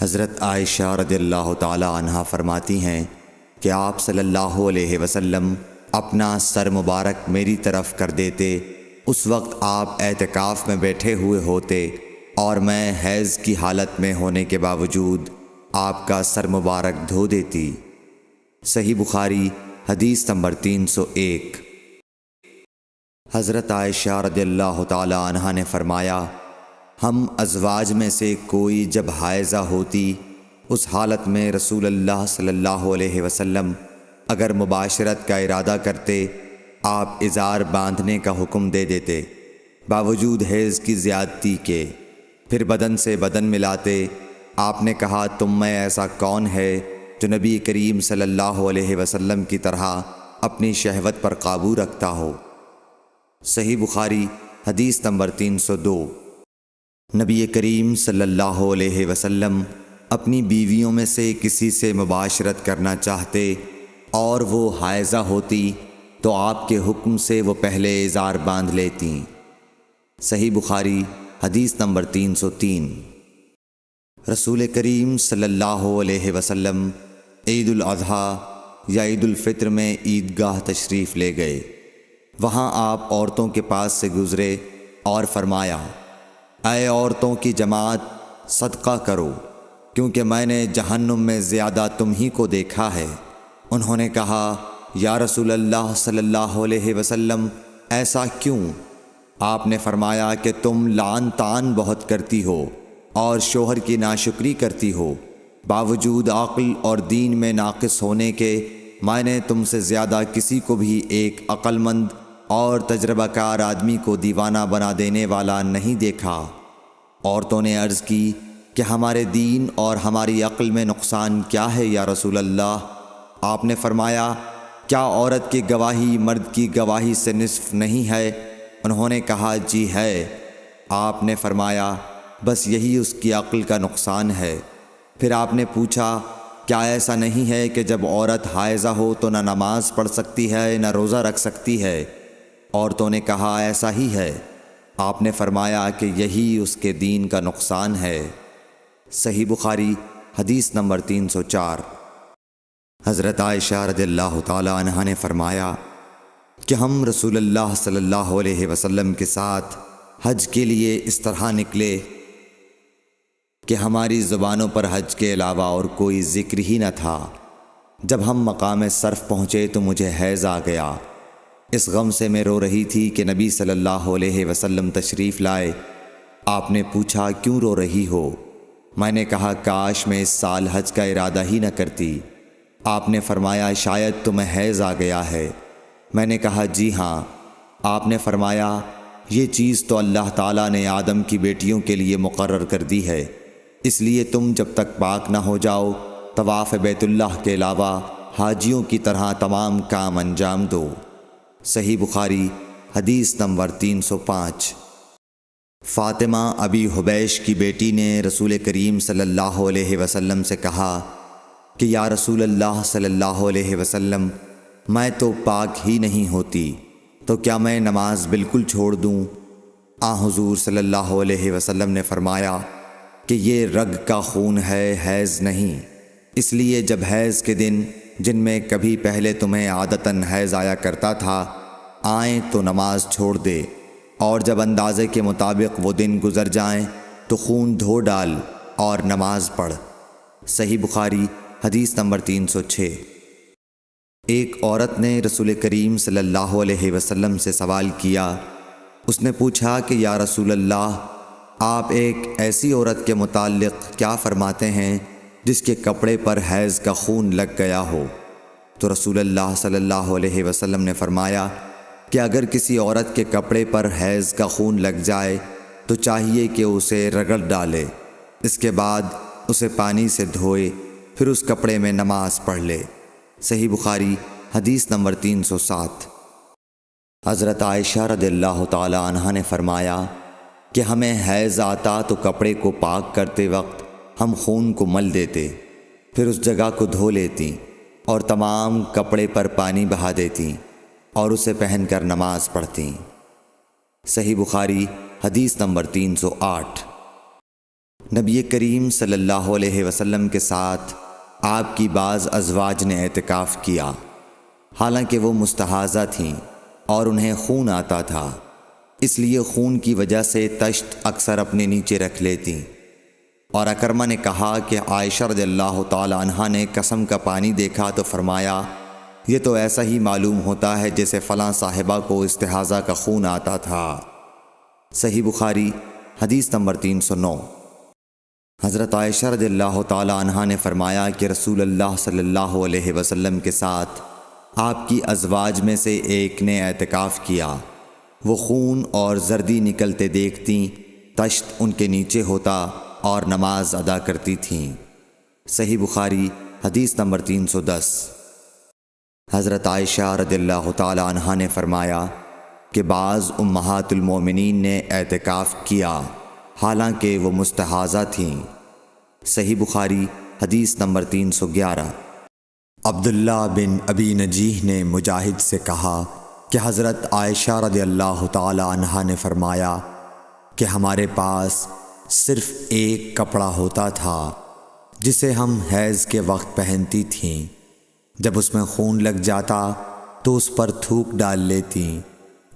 حضرت عائشہ رضی اللہ تعالی عنہا فرماتی ہیں کہ آپ صلی اللہ علیہ وسلم اپنا سر مبارک میری طرف کر دیتے، اس وقت آپ اعتکاف میں بیٹھے ہوئے ہوتے اور میں حیض کی حالت میں ہونے کے باوجود آپ کا سر مبارک دھو دیتی۔ صحیح بخاری حدیث نمبر 301۔ حضرت عائشہ رضی اللہ تعالی عنہا نے فرمایا، ہم ازواج میں سے کوئی جب حائضہ ہوتی، اس حالت میں رسول اللہ صلی اللہ علیہ وسلم اگر مباشرت کا ارادہ کرتے، آپ ازار باندھنے کا حکم دے دیتے باوجود حیض کی زیادتی کے، پھر بدن سے بدن ملاتے۔ آپ نے کہا، تم میں ایسا کون ہے جو نبی کریم صلی اللہ علیہ وسلم کی طرح اپنی شہوت پر قابو رکھتا ہو؟ صحیح بخاری حدیث نمبر 302۔ نبی کریم صلی اللہ علیہ وسلم اپنی بیویوں میں سے کسی سے مباشرت کرنا چاہتے اور وہ حائضہ ہوتی تو آپ کے حکم سے وہ پہلے ازار باندھ لیتیں۔ صحیح بخاری حدیث نمبر 303۔ رسول کریم صلی اللہ علیہ وسلم عید الاضحیٰ یا عید الفطر میں عیدگاہ تشریف لے گئے۔ وہاں آپ عورتوں کے پاس سے گزرے اور فرمایا، اے عورتوں کی جماعت، صدقہ کرو، کیونکہ میں نے جہنم میں زیادہ تم ہی کو دیکھا ہے۔ انہوں نے کہا، یا رسول اللہ صلی اللہ علیہ وسلم، ایسا کیوں؟ آپ نے فرمایا کہ تم لعن طعن بہت کرتی ہو اور شوہر کی ناشکری کرتی ہو، باوجود عقل اور دین میں ناقص ہونے کے میں نے تم سے زیادہ کسی کو بھی ایک عقل مند اور تجربہ کار آدمی کو دیوانہ بنا دینے والا نہیں دیکھا۔ عورتوں نے عرض کی کہ ہمارے دین اور ہماری عقل میں نقصان کیا ہے یا رسول اللہ؟ آپ نے فرمایا، کیا عورت کی گواہی مرد کی گواہی سے نصف نہیں ہے؟ انہوں نے کہا، جی ہے۔ آپ نے فرمایا، بس یہی اس کی عقل کا نقصان ہے۔ پھر آپ نے پوچھا، کیا ایسا نہیں ہے کہ جب عورت حائضہ ہو تو نہ نماز پڑھ سکتی ہے نہ روزہ رکھ سکتی ہے؟ عورتوں نے کہا، ایسا ہی ہے۔ آپ نے فرمایا کہ یہی اس کے دین کا نقصان ہے۔ صحیح بخاری حدیث نمبر 304۔ حضرت عائشہ رضی اللہ تعالی عنہا نے فرمایا کہ ہم رسول اللہ صلی اللہ علیہ وسلم کے ساتھ حج کے لیے اس طرح نکلے کہ ہماری زبانوں پر حج کے علاوہ اور کوئی ذکر ہی نہ تھا۔ جب ہم مقام صرف پہنچے تو مجھے حیض آ گیا۔ اس غم سے میں رو رہی تھی کہ نبی صلی اللہ علیہ وسلم تشریف لائے۔ آپ نے پوچھا، کیوں رو رہی ہو؟ میں نے کہا، کاش میں اس سال حج کا ارادہ ہی نہ کرتی۔ آپ نے فرمایا، شاید تمہیں حیض آ گیا ہے۔ میں نے کہا، جی ہاں۔ آپ نے فرمایا، یہ چیز تو اللہ تعالیٰ نے آدم کی بیٹیوں کے لیے مقرر کر دی ہے، اس لیے تم جب تک پاک نہ ہو جاؤ طواف بیت اللہ کے علاوہ حاجیوں کی طرح تمام کام انجام دو۔ صحیح بخاری حدیث نمبر 305۔ فاطمہ ابی حبیش کی بیٹی نے رسول کریم صلی اللہ علیہ وسلم سے کہا کہ یا رسول اللہ صلی اللہ علیہ وسلم، میں تو پاک ہی نہیں ہوتی، تو کیا میں نماز بالکل چھوڑ دوں؟ حضور صلی اللہ علیہ وسلم نے فرمایا کہ یہ رگ کا خون ہے، حیض نہیں، اس لیے جب حیض کے دن جن میں کبھی پہلے تمہیں عادتاً حیض آیا کرتا تھا آئیں تو نماز چھوڑ دے، اور جب اندازے کے مطابق وہ دن گزر جائیں تو خون دھو ڈال اور نماز پڑھ۔ صحیح بخاری حدیث نمبر 306۔ ایک عورت نے رسول کریم صلی اللہ علیہ وسلم سے سوال کیا۔ اس نے پوچھا کہ یا رسول اللہ، آپ ایک ایسی عورت کے متعلق کیا فرماتے ہیں جس کے کپڑے پر حیض کا خون لگ گیا ہو؟ تو رسول اللہ صلی اللہ علیہ وسلم نے فرمایا کہ اگر کسی عورت کے کپڑے پر حیض کا خون لگ جائے تو چاہیے کہ اسے رگڑ ڈالے، اس کے بعد اسے پانی سے دھوئے، پھر اس کپڑے میں نماز پڑھ لے۔ صحیح بخاری حدیث نمبر 307۔ حضرت عائشہ رضی اللہ تعالی عنہا نے فرمایا کہ ہمیں حیض آتا تو کپڑے کو پاک کرتے وقت ہم خون کو مل دیتے، پھر اس جگہ کو دھو لیتی اور تمام کپڑے پر پانی بہا دیتی اور اسے پہن کر نماز پڑھتیں۔ صحیح بخاری حدیث نمبر 308۔ نبی کریم صلی اللہ علیہ وسلم کے ساتھ آپ کی بعض ازواج نے اعتکاف کیا، حالانکہ وہ مستحاضہ تھیں اور انہیں خون آتا تھا، اس لیے خون کی وجہ سے تشت اکثر اپنے نیچے رکھ لیتیں۔ اور اکرمہ نے کہا کہ عائشہ رضی اللہ تعالی عنہا نے قسم کا پانی دیکھا تو فرمایا، یہ تو ایسا ہی معلوم ہوتا ہے جیسے فلاں صاحبہ کو استحاضہ کا خون آتا تھا۔ صحیح بخاری حدیث نمبر 309۔ حضرت عائشہ رضی اللہ تعالی عنہا نے فرمایا کہ رسول اللہ صلی اللہ علیہ وسلم کے ساتھ آپ کی ازواج میں سے ایک نے اعتکاف کیا، وہ خون اور زردی نکلتے دیکھتیں، تشت ان کے نیچے ہوتا اور نماز ادا کرتی تھیں۔ صحیح بخاری حدیث نمبر 310۔ حضرت عائشہ رضی اللہ تعالی عنہا نے فرمایا کہ بعض امہات المومنین نے اعتکاف کیا حالانکہ وہ مستحاضہ تھیں۔ صحیح بخاری حدیث نمبر 311۔ عبداللہ بن ابی نجیح نے مجاہد سے کہا کہ حضرت عائشہ رضی اللہ تعالی عنہا نے فرمایا کہ ہمارے پاس صرف ایک کپڑا ہوتا تھا جسے ہم حیض کے وقت پہنتی تھیں، جب اس میں خون لگ جاتا تو اس پر تھوک ڈال لیتیں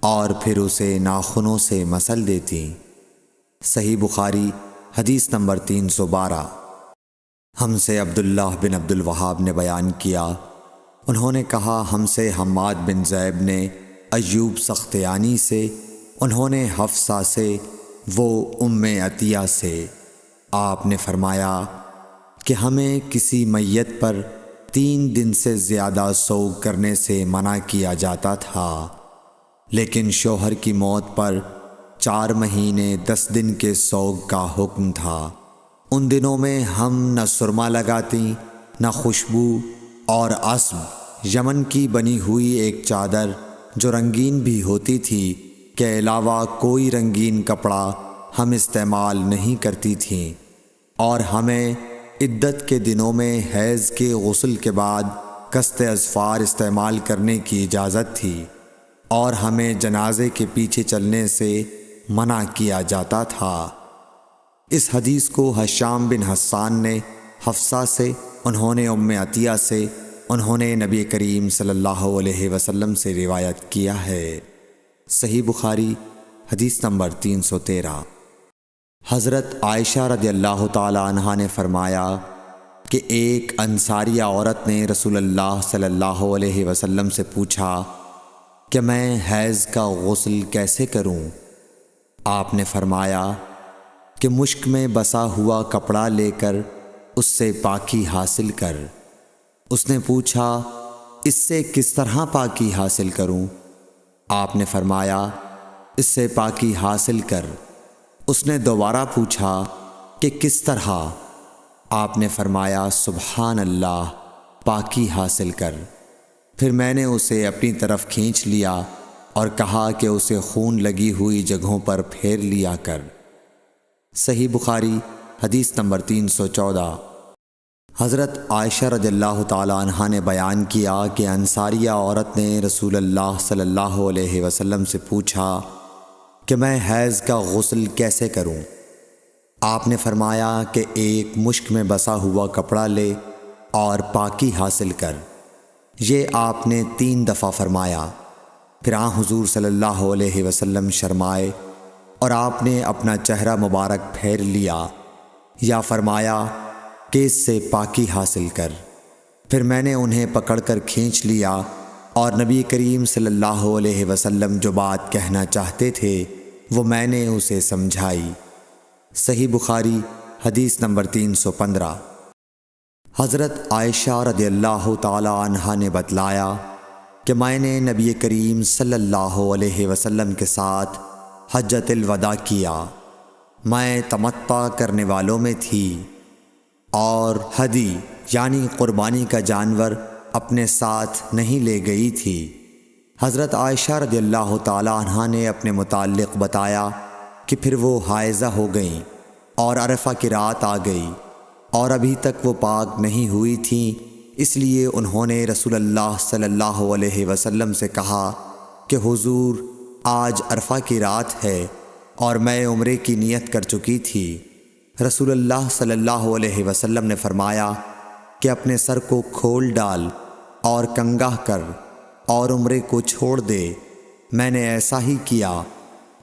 اور پھر اسے ناخنوں سے مسل دیتیں۔ صحیح بخاری حدیث نمبر 312۔ ہم سے عبداللہ بن عبد الوہاب نے بیان کیا، انہوں نے کہا ہم سے حماد بن زیب نے ایوب سختیانی سے، انہوں نے حفصہ سے، وہ ام عطیہ سے، آپ نے فرمایا کہ ہمیں کسی میت پر 3 دن سے زیادہ سوگ کرنے سے منع کیا جاتا تھا، لیکن شوہر کی موت پر 4 مہینے 10 دن کے سوگ کا حکم تھا۔ ان دنوں میں ہم نہ سرما لگاتی، نہ خوشبو، اور عصب یمن کی بنی ہوئی ایک چادر جو رنگین بھی ہوتی تھی کے علاوہ کوئی رنگین کپڑا ہم استعمال نہیں کرتی تھیں، اور ہمیں عدت کے دنوں میں حیض کے غسل کے بعد قصد اظفار استعمال کرنے کی اجازت تھی، اور ہمیں جنازے کے پیچھے چلنے سے منع کیا جاتا تھا۔ اس حدیث کو حشام بن حسان نے حفصہ سے، انہوں نے ام عطیہ سے، انہوں نے نبی کریم صلی اللہ علیہ وسلم سے روایت کیا ہے۔ صحیح بخاری حدیث نمبر 313۔ حضرت عائشہ رضی اللہ تعالی عنہا نے فرمایا کہ ایک انصاریہ عورت نے رسول اللہ صلی اللہ علیہ وسلم سے پوچھا کہ میں حیض کا غسل کیسے کروں؟ آپ نے فرمایا کہ مشک میں بسا ہوا کپڑا لے کر اس سے پاکی حاصل کر۔ اس نے پوچھا اس سے کس طرح پاکی حاصل کروں؟ آپ نے فرمایا اس سے پاکی حاصل کر۔ اس نے دوبارہ پوچھا کہ کس طرح؟ آپ نے فرمایا سبحان اللہ، پاکی حاصل کر۔ پھر میں نے اسے اپنی طرف کھینچ لیا اور کہا کہ اسے خون لگی ہوئی جگہوں پر پھیر لیا کر۔ صحیح بخاری حدیث نمبر 314۔ حضرت عائشہ رضی اللہ تعالی عنہا نے بیان کیا کہ انصاریہ عورت نے رسول اللہ صلی اللہ علیہ وسلم سے پوچھا کہ میں حیض کا غسل کیسے کروں؟ آپ نے فرمایا کہ ایک مشک میں بسا ہوا کپڑا لے اور پاکی حاصل کر۔ یہ آپ نے 3 دفعہ فرمایا۔ پھر حضور صلی اللہ علیہ وسلم شرمائے اور آپ نے اپنا چہرہ مبارک پھیر لیا، یا فرمایا کہ اس سے پاکی حاصل کر۔ پھر میں نے انہیں پکڑ کر کھینچ لیا اور نبی کریم صلی اللہ علیہ وسلم جو بات کہنا چاہتے تھے وہ میں نے اسے سمجھائی۔ صحیح بخاری حدیث نمبر 315۔ حضرت عائشہ رضی اللہ تعالی عنہا نے بتلایا کہ میں نے نبی کریم صلی اللہ علیہ وسلم کے ساتھ حجۃ الوداع کیا۔ میں تمتع کرنے والوں میں تھی اور ہدی یعنی قربانی کا جانور اپنے ساتھ نہیں لے گئی تھی۔ حضرت عائشہ رضی اللہ تعالی عنہا نے اپنے متعلق بتایا کہ پھر وہ حائضہ ہو گئیں اور عرفہ کی رات آ گئی اور ابھی تک وہ پاک نہیں ہوئی تھیں، اس لیے انہوں نے رسول اللہ صلی اللہ علیہ وسلم سے کہا کہ حضور آج عرفہ کی رات ہے اور میں عمرے کی نیت کر چکی تھی، رسول اللہ صلی اللہ علیہ وسلم نے فرمایا کہ اپنے سر کو کھول ڈال اور کنگاہ کر اور عمرے کو چھوڑ دے۔ میں نے ایسا ہی کیا،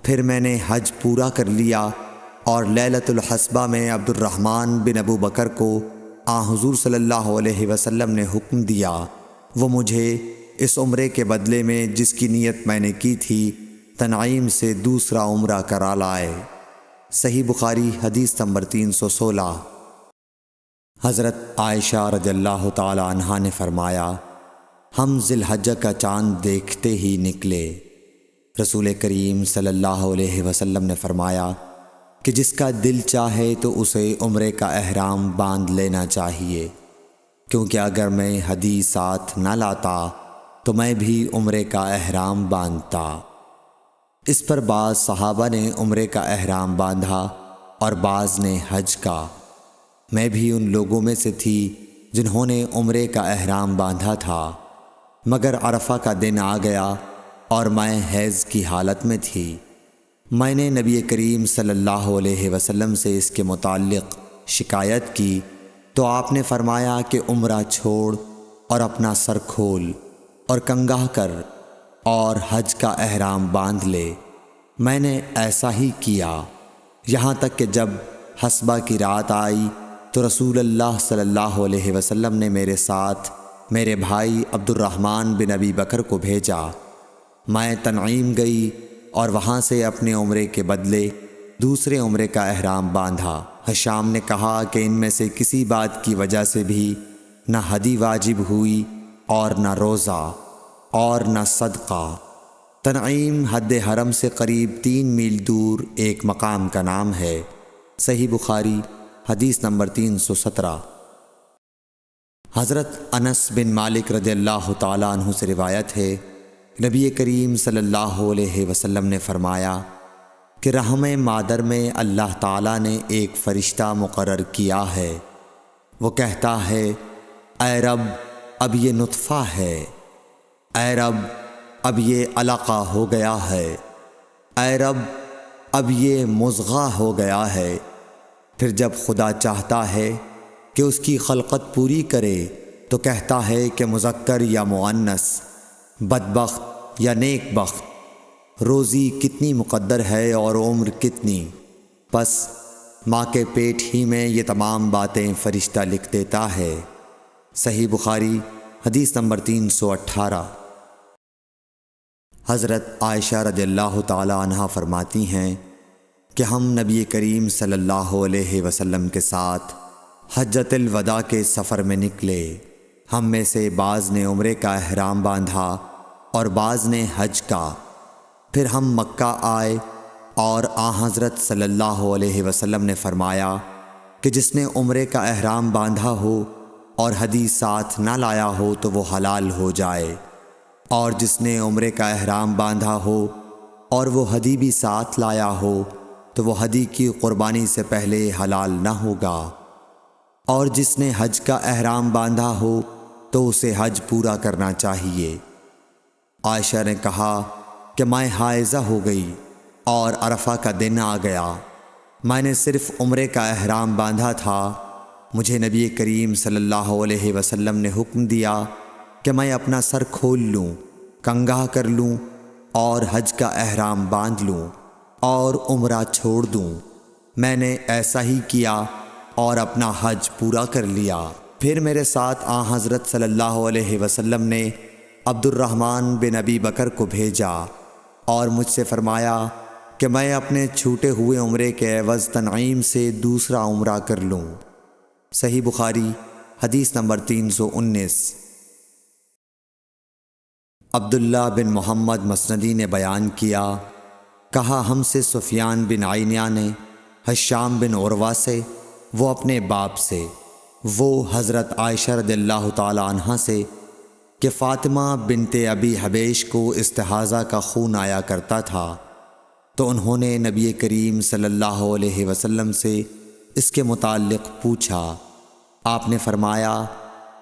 پھر میں نے حج پورا کر لیا اور لیلۃ الحصبہ میں عبد الرحمن بن ابو بکر کو حضور صلی اللہ علیہ وسلم نے حکم دیا وہ مجھے اس عمرے کے بدلے میں جس کی نیت میں نے کی تھی تنعیم سے دوسرا عمرہ کرا لائے۔ صحیح بخاری حدیث نمبر 316۔ حضرت عائشہ رضی اللہ تعالی عنہا نے فرمایا ہم ذی الحجہ کا چاند دیکھتے ہی نکلے۔ رسول کریم صلی اللہ علیہ وسلم نے فرمایا کہ جس کا دل چاہے تو اسے عمرے کا احرام باندھ لینا چاہیے، کیونکہ اگر میں ہدی ساتھ نہ لاتا تو میں بھی عمرے کا احرام باندھتا۔ اس پر بعض صحابہ نے عمرے کا احرام باندھا اور بعض نے حج کا۔ میں بھی ان لوگوں میں سے تھی جنہوں نے عمرے کا احرام باندھا تھا، مگر عرفہ کا دن آ گیا اور میں حیض کی حالت میں تھی۔ میں نے نبی کریم صلی اللہ علیہ وسلم سے اس کے متعلق شکایت کی تو آپ نے فرمایا کہ عمرہ چھوڑ اور اپنا سر کھول اور کنگاہ کر اور حج کا احرام باندھ لے۔ میں نے ایسا ہی کیا، یہاں تک کہ جب حصبہ کی رات آئی تو رسول اللہ صلی اللہ علیہ وسلم نے میرے ساتھ میرے بھائی عبد الرحمن بن ابی بکر کو بھیجا۔ میں تنعیم گئی اور وہاں سے اپنے عمرے کے بدلے دوسرے عمرے کا احرام باندھا۔ ہشام نے کہا کہ ان میں سے کسی بات کی وجہ سے بھی نہ ہدی واجب ہوئی اور نہ روزہ اور نہ صدقہ۔ تنعیم حد حرم سے قریب 3 میل دور ایک مقام کا نام ہے۔ صحیح بخاری حدیث نمبر 317۔ حضرت انس بن مالک رضی اللہ تعالیٰ عنہ سے روایت ہے نبی کریم صلی اللہ علیہ وسلم نے فرمایا کہ رحم مادر میں اللہ تعالیٰ نے ایک فرشتہ مقرر کیا ہے، وہ کہتا ہے اے رب اب یہ نطفہ ہے، اے رب اب یہ علقہ ہو گیا ہے، اے رب اب یہ مضغہ ہو گیا ہے۔ پھر جب خدا چاہتا ہے کہ اس کی خلقت پوری کرے تو کہتا ہے کہ مذکر یا مؤنث، بدبخت یا نیک بخت، روزی کتنی مقدر ہے اور عمر کتنی۔ پس ماں کے پیٹ ہی میں یہ تمام باتیں فرشتہ لکھ دیتا ہے۔ صحیح بخاری حدیث نمبر 318۔ حضرت عائشہ رضی اللہ تعالی عنہا فرماتی ہیں کہ ہم نبی کریم صلی اللہ علیہ وسلم کے ساتھ حجۃ الوداع کے سفر میں نکلے۔ ہم میں سے بعض نے عمرے کا احرام باندھا اور بعض نے حج کا۔ پھر ہم مکہ آئے اور حضرت صلی اللہ علیہ وسلم نے فرمایا کہ جس نے عمرے کا احرام باندھا ہو اور ہدی ساتھ نہ لایا ہو تو وہ حلال ہو جائے، اور جس نے عمرے کا احرام باندھا ہو اور وہ ہدی بھی ساتھ لایا ہو تو وہ ہدی کی قربانی سے پہلے حلال نہ ہوگا، اور جس نے حج کا احرام باندھا ہو تو اسے حج پورا کرنا چاہیے۔ عائشہ نے کہا کہ میں حائضہ ہو گئی اور عرفہ کا دن آ گیا، میں نے صرف عمرے کا احرام باندھا تھا۔ مجھے نبی کریم صلی اللہ علیہ وسلم نے حکم دیا کہ میں اپنا سر کھول لوں، کنگاہ کر لوں اور حج کا احرام باندھ لوں اور عمرہ چھوڑ دوں۔ میں نے ایسا ہی کیا اور اپنا حج پورا کر لیا۔ پھر میرے ساتھ حضرت صلی اللہ علیہ وسلم نے عبد الرحمن بن ابی بکر کو بھیجا اور مجھ سے فرمایا کہ میں اپنے چھوٹے ہوئے عمرے کے عوض تنعیم سے دوسرا عمرہ کر لوں۔ صحیح بخاری حدیث نمبر 319۔ عبداللہ بن محمد مسندی نے بیان کیا، کہا ہم سے سفیان بن عینیہ نے ہشام بن عروہ سے، وہ اپنے باپ سے، وہ حضرت عائشہ رضی اللہ تعالی عنہا سے کہ فاطمہ بنت ابی حبیش کو استحاضہ کا خون آیا کرتا تھا، تو انہوں نے نبی کریم صلی اللہ علیہ وسلم سے اس کے متعلق پوچھا۔ آپ نے فرمایا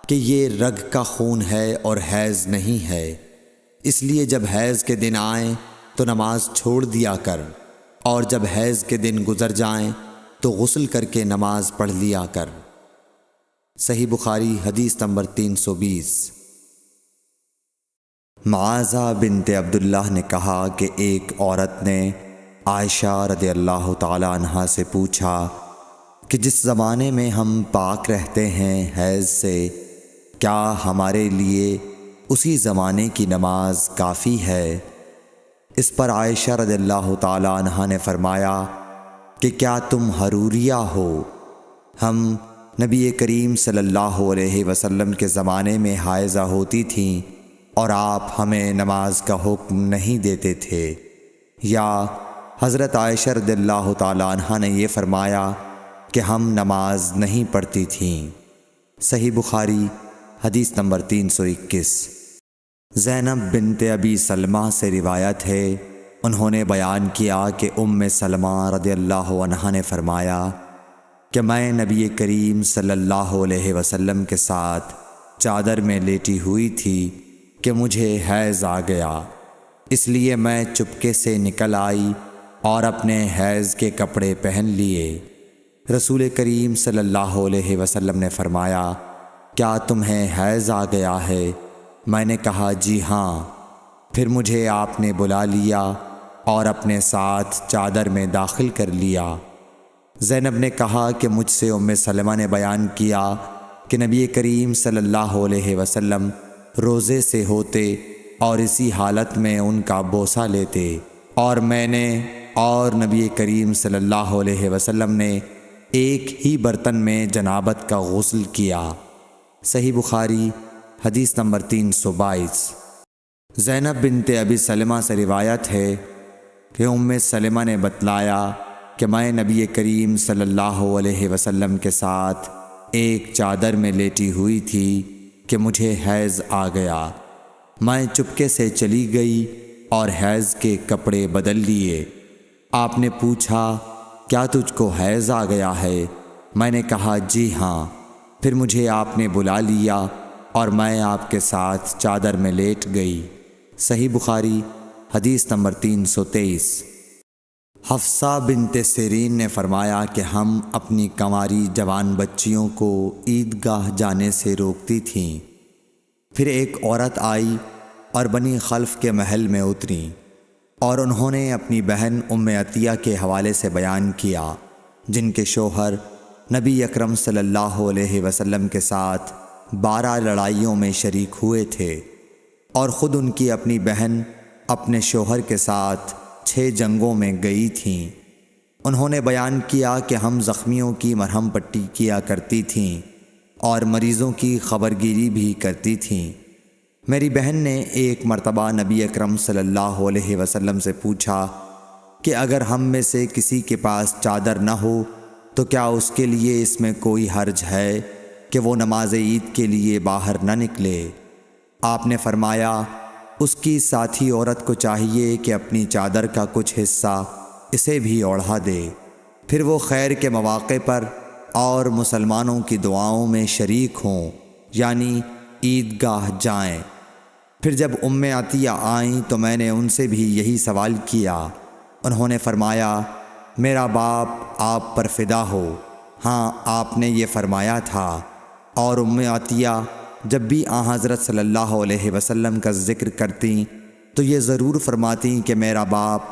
کہ یہ رگ کا خون ہے اور حیض نہیں ہے، اس لیے جب حیض کے دن آئیں تو نماز چھوڑ دیا کر، اور جب حیض کے دن گزر جائیں تو غسل کر کے نماز پڑھ لیا کر۔ صحیح بخاری حدیث نمبر 320۔ معاذہ بنت عبداللہ نے کہا کہ ایک عورت نے عائشہ رضی اللہ تعالی عنہا سے پوچھا کہ جس زمانے میں ہم پاک رہتے ہیں حیض سے، کیا ہمارے لیے اسی زمانے کی نماز کافی ہے؟ اس پر عائشہ رضی اللہ تعالی عنہا نے فرمایا کہ کیا تم حروریہ ہو؟ ہم نبی کریم صلی اللہ علیہ وسلم کے زمانے میں حائضہ ہوتی تھیں اور آپ ہمیں نماز کا حکم نہیں دیتے تھے، یا حضرت عائشہ رضی اللہ تعالی عنہا نے یہ فرمایا کہ ہم نماز نہیں پڑھتی تھیں۔ صحیح بخاری حدیث نمبر 321۔ زینب بنت ابی سلمہ سے روایت ہے، انہوں نے بیان کیا کہ ام سلمہ رضی اللہ عنہا نے فرمایا کہ میں نبی کریم صلی اللہ علیہ وسلم کے ساتھ چادر میں لیٹی ہوئی تھی کہ مجھے حیض آ گیا، اس لیے میں چپکے سے نکل آئی اور اپنے حیض کے کپڑے پہن لیے۔ رسول کریم صلی اللہ علیہ وسلم نے فرمایا، کیا تمہیں حیض آ گیا ہے؟ میں نے کہا جی ہاں۔ پھر مجھے آپ نے بلا لیا اور اپنے ساتھ چادر میں داخل کر لیا۔ زینب نے کہا کہ مجھ سے ام سلمہ نے بیان کیا کہ نبی کریم صلی اللہ علیہ وسلم روزے سے ہوتے اور اسی حالت میں ان کا بوسہ لیتے، اور میں نے اور نبی کریم صلی اللہ علیہ وسلم نے ایک ہی برتن میں جنابت کا غسل کیا۔ صحیح بخاری حدیث نمبر 322۔ زینب بنت ابی سلمہ سے روایت ہے کہ ام سلمہ نے بتلایا کہ میں نبی کریم صلی اللہ علیہ وسلم کے ساتھ ایک چادر میں لیٹی ہوئی تھی کہ مجھے حیض آ گیا۔ میں چپکے سے چلی گئی اور حیض کے کپڑے بدل لیے۔ آپ نے پوچھا، کیا تجھ کو حیض آ گیا ہے؟ میں نے کہا جی ہاں۔ پھر مجھے آپ نے بلا لیا اور میں آپ کے ساتھ چادر میں لیٹ گئی۔ صحیح بخاری حدیث نمبر 323۔ حفصہ بنت سیرین نے فرمایا کہ ہم اپنی کنواری جوان بچیوں کو عیدگاہ جانے سے روکتی تھیں۔ پھر ایک عورت آئی اور بنی خلف کے محل میں اتری، اور انہوں نے اپنی بہن ام عطیہ کے حوالے سے بیان کیا، جن کے شوہر نبی اکرم صلی اللہ علیہ وسلم کے ساتھ 12 لڑائیوں میں شریک ہوئے تھے، اور خود ان کی اپنی بہن اپنے شوہر کے ساتھ 6 جنگوں میں گئی تھیں۔ انہوں نے بیان کیا کہ ہم زخمیوں کی مرہم پٹی کیا کرتی تھیں اور مریضوں کی خبرگیری بھی کرتی تھیں۔ میری بہن نے ایک مرتبہ نبی اکرم صلی اللہ علیہ وسلم سے پوچھا کہ اگر ہم میں سے کسی کے پاس چادر نہ ہو تو کیا اس کے لیے اس میں کوئی حرج ہے کہ وہ نماز عید کے لیے باہر نہ نکلے؟ آپ نے فرمایا، اس کی ساتھی عورت کو چاہیے کہ اپنی چادر کا کچھ حصہ اسے بھی اوڑھا دے، پھر وہ خیر کے مواقع پر اور مسلمانوں کی دعاؤں میں شریک ہوں، یعنی عیدگاہ جائیں۔ پھر جب ام عطیہ آئیں تو میں نے ان سے بھی یہی سوال کیا۔ انہوں نے فرمایا، میرا باپ آپ پر فدا ہو، ہاں آپ نے یہ فرمایا تھا۔ اور ام عطیہ جب بھی حضرت صلی اللہ علیہ وسلم کا ذکر کرتیں تو یہ ضرور فرماتیں کہ میرا باپ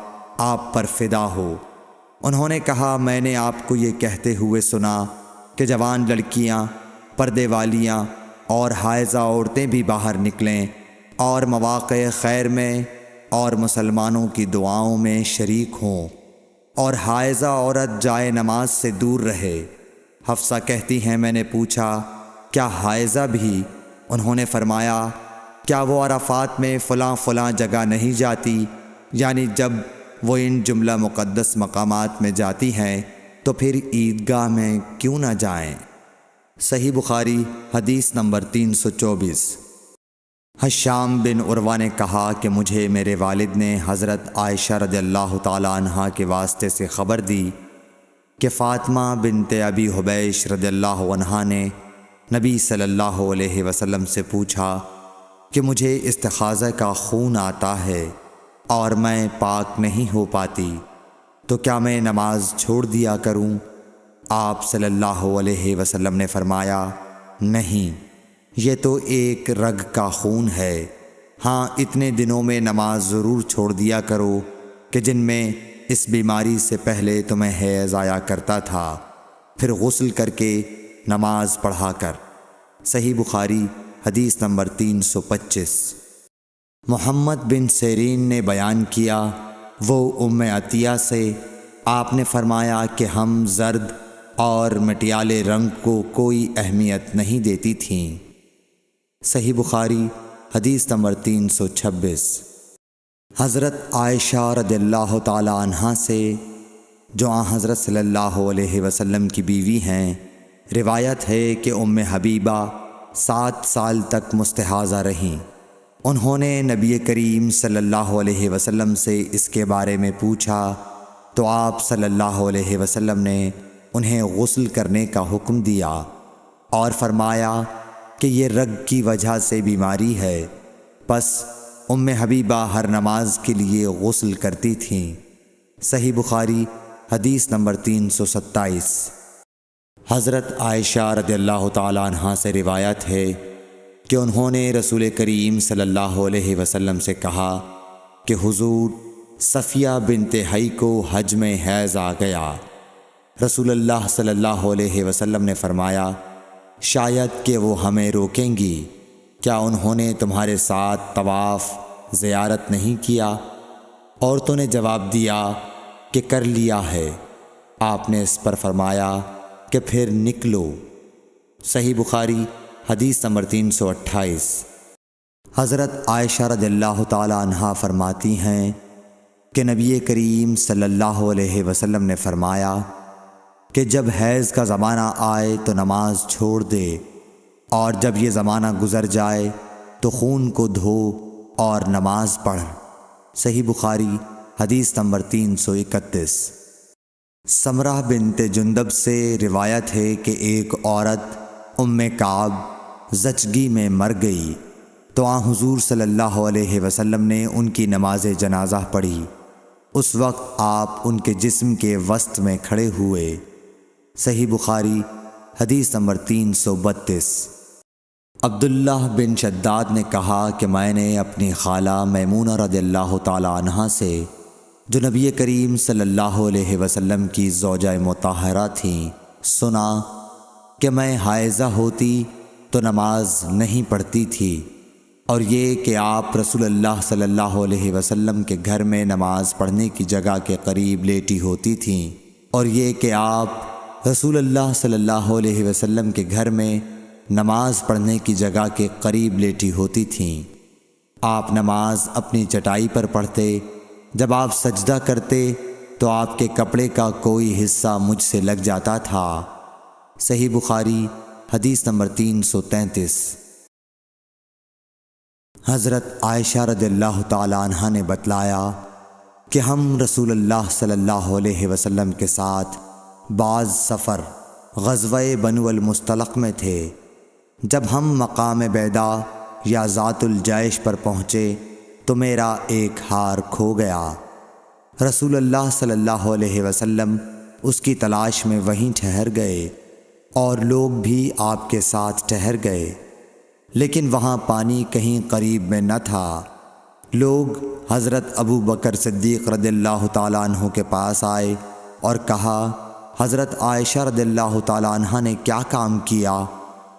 آپ پر فدا ہو۔ انہوں نے کہا، میں نے آپ کو یہ کہتے ہوئے سنا کہ جوان لڑکیاں، پردے والیاں اور حائضہ عورتیں بھی باہر نکلیں اور مواقع خیر میں اور مسلمانوں کی دعاؤں میں شریک ہوں، اور حائضہ عورت جائے نماز سے دور رہے۔ حفصہ کہتی ہیں، میں نے پوچھا، کیا حائضہ بھی؟ انہوں نے فرمایا، کیا وہ عرفات میں فلاں فلاں جگہ نہیں جاتی؟ یعنی جب وہ ان جملہ مقدس مقامات میں جاتی ہیں تو پھر عیدگاہ میں کیوں نہ جائیں؟ صحیح بخاری حدیث نمبر 324۔ حشام بن عروہ نے کہا کہ مجھے میرے والد نے حضرت عائشہ رضی اللہ تعالی عنہا کے واسطے سے خبر دی کہ فاطمہ بنت ابی حبیش رضی اللہ عنہا نے نبی صلی اللہ علیہ وسلم سے پوچھا کہ مجھے استحاضہ کا خون آتا ہے اور میں پاک نہیں ہو پاتی، تو کیا میں نماز چھوڑ دیا کروں؟ آپ صلی اللہ علیہ وسلم نے فرمایا، نہیں، یہ تو ایک رگ کا خون ہے۔ ہاں، اتنے دنوں میں نماز ضرور چھوڑ دیا کرو کہ جن میں اس بیماری سے پہلے تمہیں حیض آیا کرتا تھا، پھر غسل کر کے نماز پڑھا کر۔ صحیح بخاری حدیث نمبر 325۔ محمد بن سیرین نے بیان کیا، وہ ام عطیہ سے آپ نے فرمایا کہ ہم زرد اور مٹیالے رنگ کو کوئی اہمیت نہیں دیتی تھیں۔ صحیح بخاری حدیث نمبر 326۔ حضرت عائشہ رضی اللہ تعالی عنہا سے، جو حضرت صلی اللہ علیہ وسلم کی بیوی ہیں، روایت ہے کہ ام حبیبہ 7 سال تک مستحاضہ رہیں۔ انہوں نے نبی کریم صلی اللہ علیہ وسلم سے اس کے بارے میں پوچھا تو آپ صلی اللہ علیہ وسلم نے انہیں غسل کرنے کا حکم دیا اور فرمایا کہ یہ رگ کی وجہ سے بیماری ہے۔ پس ام حبیبہ ہر نماز کے لیے غسل کرتی تھیں۔ صحیح بخاری حدیث نمبر 327۔ حضرت عائشہ رضی اللہ تعالی عنہا سے روایت ہے کہ انہوں نے رسول کریم صلی اللہ علیہ وسلم سے کہا کہ حضور، صفیہ بنت حی کو حج میں حیض آ گیا۔ رسول اللہ صلی اللہ علیہ وسلم نے فرمایا، شاید کہ وہ ہمیں روکیں گی، کیا انہوں نے تمہارے ساتھ طواف زیارت نہیں کیا؟ عورتوں نے جواب دیا کہ کر لیا ہے۔ آپ نے اس پر فرمایا کہ پھر نکلو۔ صحیح بخاری حدیث نمبر 328۔ حضرت عائشہ رضی اللہ تعالی عنہا فرماتی ہیں کہ نبی کریم صلی اللہ علیہ وسلم نے فرمایا کہ جب حیض کا زمانہ آئے تو نماز چھوڑ دے، اور جب یہ زمانہ گزر جائے تو خون کو دھو اور نماز پڑھ۔ صحیح بخاری حدیث نمبر 331۔ سمرہ بنت جندب سے روایت ہے کہ ایک عورت ام کعب زچگی میں مر گئی تو حضور صلی اللہ علیہ وسلم نے ان کی نماز جنازہ پڑھی۔ اس وقت آپ ان کے جسم کے وسط میں کھڑے ہوئے۔ صحیح بخاری حدیث نمبر 332۔ عبداللہ بن شداد نے کہا کہ میں نے اپنی خالہ میمونہ رضی اللہ تعالی عنہا سے، جو نبی کریم صلی اللہ علیہ وسلم کی زوجہ مطہرہ تھیں، سنا کہ میں حائضہ ہوتی تو نماز نہیں پڑھتی تھی، اور یہ کہ آپ رسول اللہ صلی اللہ علیہ وسلم کے گھر میں نماز پڑھنے کی جگہ کے قریب لیٹی ہوتی تھیں، اور یہ کہ آپ رسول اللہ صلی اللہ علیہ وسلم کے گھر میں نماز پڑھنے کی جگہ کے قریب لیٹی ہوتی تھیں۔ آپ نماز اپنی چٹائی پر پڑھتے، جب آپ سجدہ کرتے تو آپ کے کپڑے کا کوئی حصہ مجھ سے لگ جاتا تھا۔ صحیح بخاری حدیث نمبر 333۔ حضرت عائشہ رضی اللہ تعالی عنہا نے بتلایا کہ ہم رسول اللہ صلی اللہ علیہ وسلم کے ساتھ بعض سفر غزوہ بنو المصطلق میں تھے۔ جب ہم مقام بیدا یا ذات الجیش پر پہنچے تو میرا ایک ہار کھو گیا۔ رسول اللہ صلی اللہ علیہ وسلم اس کی تلاش میں وہیں ٹھہر گئے، اور لوگ بھی آپ کے ساتھ ٹھہر گئے، لیکن وہاں پانی کہیں قریب میں نہ تھا۔ لوگ حضرت ابو بکر صدیق رضی اللہ تعالیٰ عنہ کے پاس آئے اور کہا، حضرت عائشہ رضی اللہ تعالیٰ عنہ نے کیا کام کیا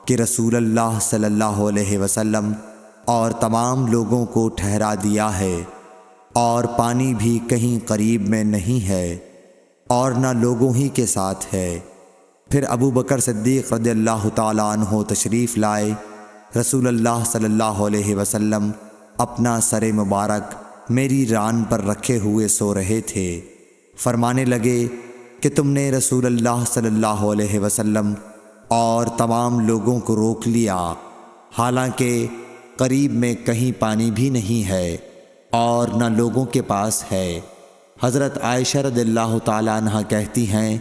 کہ رسول اللہ صلی اللہ علیہ وسلم اور تمام لوگوں کو ٹھہرا دیا ہے، اور پانی بھی کہیں قریب میں نہیں ہے، اور نہ لوگوں ہی کے ساتھ ہے۔ پھر ابو بکر صدیق رضی اللہ تعالیٰ عنہ تشریف لائے۔ رسول اللہ صلی اللہ علیہ وسلم اپنا سر مبارک میری ران پر رکھے ہوئے سو رہے تھے۔ فرمانے لگے کہ تم نے رسول اللہ صلی اللہ علیہ وسلم اور تمام لوگوں کو روک لیا، حالانکہ قریب میں کہیں پانی بھی نہیں ہے اور نہ لوگوں کے پاس ہے۔ حضرت عائشہ رضی اللہ تعالیٰ عنہ کہتی ہیں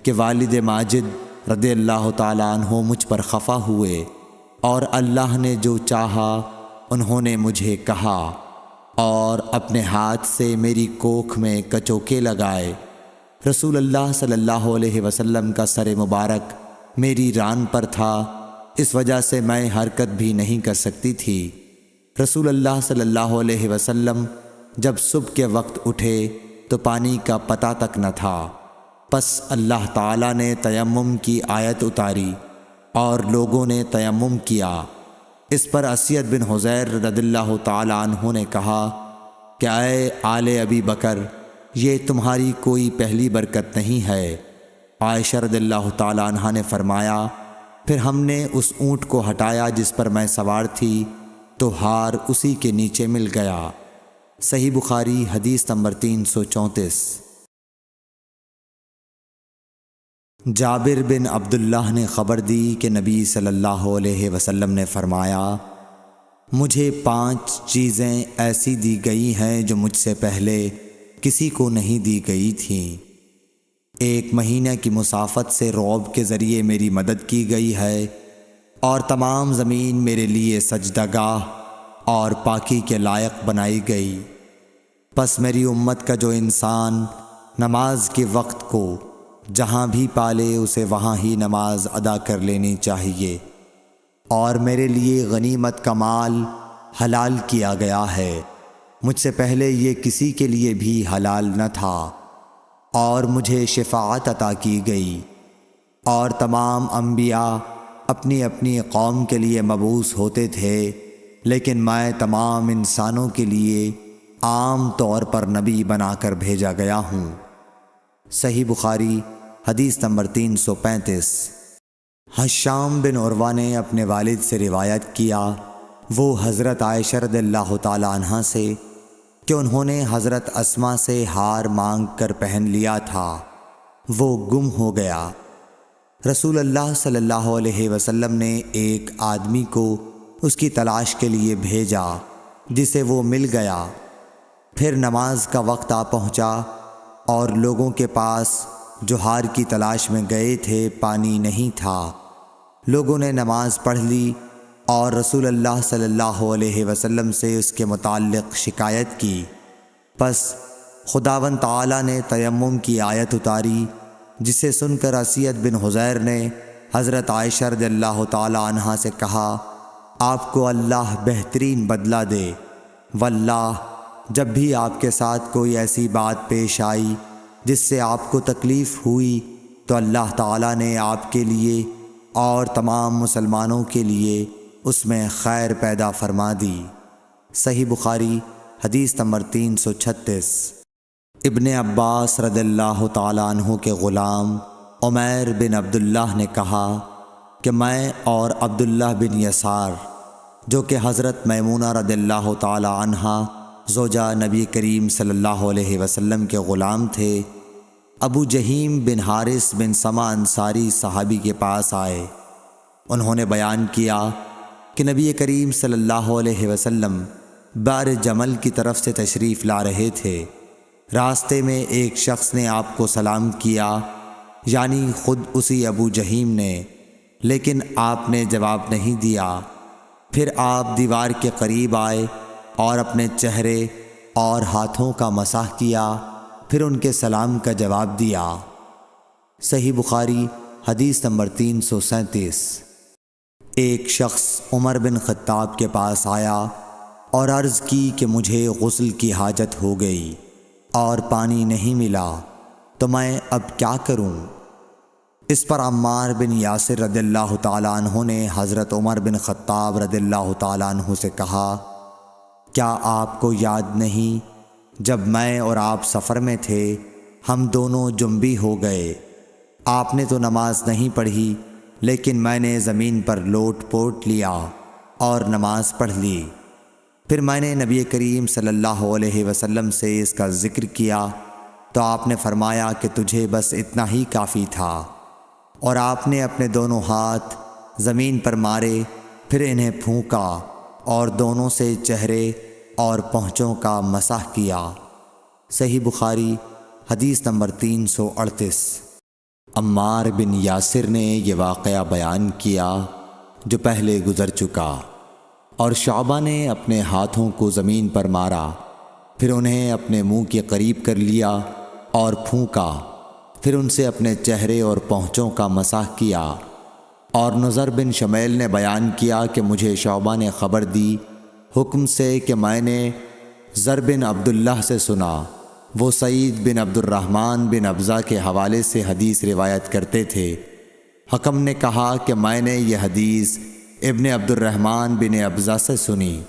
کہ والد ماجد رضی اللہ تعالیٰ عنہ مجھ پر خفا ہوئے، اور اللہ نے جو چاہا انہوں نے مجھے کہا، اور اپنے ہاتھ سے میری کوکھ میں کچوکے لگائے۔ رسول اللہ صلی اللہ علیہ وسلم کا سر مبارک میری ران پر تھا، اس وجہ سے میں حرکت بھی نہیں کر سکتی تھی۔ رسول اللہ صلی اللہ علیہ وسلم جب صبح کے وقت اٹھے تو پانی کا پتہ تک نہ تھا، پس اللہ تعالیٰ نے تیمم کی آیت اتاری اور لوگوں نے تیمم کیا۔ اس پر اسید بن حضیر رضی اللہ تعالیٰ عنہ نے کہا کہ اے آل ابی بکر، یہ تمہاری کوئی پہلی برکت نہیں ہے۔ عائشہ رضی اللہ تعالیٰ عنہ نے فرمایا، پھر ہم نے اس اونٹ کو ہٹایا جس پر میں سوار تھی تو ہار اسی کے نیچے مل گیا۔ صحیح بخاری حدیث نمبر 334۔ جابر بن عبداللہ نے خبر دی کہ نبی صلی اللہ علیہ وسلم نے فرمایا، مجھے 5 چیزیں ایسی دی گئی ہیں جو مجھ سے پہلے کسی کو نہیں دی گئی تھیں۔ 1 مہینے کی مسافت سے رعب کے ذریعے میری مدد کی گئی ہے، اور تمام زمین میرے لیے سجدہ گاہ اور پاکی کے لائق بنائی گئی۔ پس میری امت کا جو انسان نماز کے وقت کو جہاں بھی پالے اسے وہاں ہی نماز ادا کر لینی چاہیے، اور میرے لیے غنیمت کا مال حلال کیا گیا ہے، مجھ سے پہلے یہ کسی کے لیے بھی حلال نہ تھا، اور مجھے شفاعت عطا کی گئی، اور تمام انبیاء اپنی اپنی قوم کے لیے مبعوث ہوتے تھے، لیکن میں تمام انسانوں کے لیے عام طور پر نبی بنا کر بھیجا گیا ہوں۔ صحیح بخاری حدیث نمبر 335۔ حشام بن عروہ نے اپنے والد سے روایت کیا، وہ حضرت عائشہ رضی اللہ تعالی عنہ سے، کہ انہوں نے حضرت اسماء سے ہار مانگ کر پہن لیا تھا، وہ گم ہو گیا۔ رسول اللہ صلی اللہ علیہ وسلم نے ایک آدمی کو اس کی تلاش کے لیے بھیجا، جسے وہ مل گیا۔ پھر نماز کا وقت آ پہنچا اور لوگوں کے پاس جو ہار کی تلاش میں گئے تھے پانی نہیں تھا۔ لوگوں نے نماز پڑھ لی اور رسول اللہ صلی اللہ علیہ وسلم سے اس کے متعلق شکایت کی۔ پس خداوند تعالیٰ نے تیمم کی آیت اتاری، جسے سن کر اسید بن حضیر نے حضرت عائشہ رضی اللہ تعالی عنہ سے کہا، آپ کو اللہ بہترین بدلہ دے، واللہ جب بھی آپ کے ساتھ کوئی ایسی بات پیش آئی جس سے آپ کو تکلیف ہوئی تو اللہ تعالیٰ نے آپ کے لیے اور تمام مسلمانوں کے لیے اس میں خیر پیدا فرما دی۔ صحیح بخاری حدیث نمبر 336۔ ابن عباس رضی اللہ تعالیٰ عنہ کے غلام عمیر بن عبداللہ نے کہا کہ میں اور عبداللہ بن یسار، جو کہ حضرت میمونہ رضی اللہ تعالیٰ عنہا زوجہ نبی کریم صلی اللہ علیہ وسلم کے غلام تھے، ابو جہیم بن حارث بن سما انصاری صحابی کے پاس آئے۔ انہوں نے بیان کیا کہ نبی کریم صلی اللہ علیہ وسلم بار جمل کی طرف سے تشریف لا رہے تھے۔ راستے میں ایک شخص نے آپ کو سلام کیا، یعنی خود اسی ابو جہیم نے، لیکن آپ نے جواب نہیں دیا۔ پھر آپ دیوار کے قریب آئے اور اپنے چہرے اور ہاتھوں کا مسح کیا، پھر ان کے سلام کا جواب دیا۔ صحیح بخاری حدیث نمبر 337۔ ایک شخص عمر بن خطاب کے پاس آیا اور عرض کی کہ مجھے غسل کی حاجت ہو گئی اور پانی نہیں ملا، تو میں اب کیا کروں؟ اس پر عمار بن یاسر رضی اللہ تعالیٰ عنہ نے حضرت عمر بن خطاب رضی اللہ تعالیٰ عنہ سے کہا، کیا آپ کو یاد نہیں جب میں اور آپ سفر میں تھے، ہم دونوں جنبی ہو گئے، آپ نے تو نماز نہیں پڑھی، لیکن میں نے زمین پر لوٹ پوٹ لیا اور نماز پڑھ لی۔ پھر میں نے نبی کریم صلی اللہ علیہ وسلم سے اس کا ذکر کیا تو آپ نے فرمایا کہ تجھے بس اتنا ہی کافی تھا، اور آپ نے اپنے دونوں ہاتھ زمین پر مارے، پھر انہیں پھونکا اور دونوں سے چہرے اور پونچھوں کا مسح کیا۔ صحیح بخاری حدیث نمبر 338۔ عمار بن یاسر نے یہ واقعہ بیان کیا جو پہلے گزر چکا، اور شعبہ نے اپنے ہاتھوں کو زمین پر مارا، پھر انہیں اپنے منہ کے قریب کر لیا اور پھونکا، پھر ان سے اپنے چہرے اور پونچھوں کا مسح کیا۔ اور نضر بن شمیل نے بیان کیا کہ مجھے شعبہ نے خبر دی حکم سے کہ میں نے زر بن عبداللہ سے سنا، وہ سعید بن عبد الرحمن بن ابزہ کے حوالے سے حدیث روایت کرتے تھے۔ حکم نے کہا کہ میں نے یہ حدیث ابن عبد الرحمن بن ابزہ سے سنی،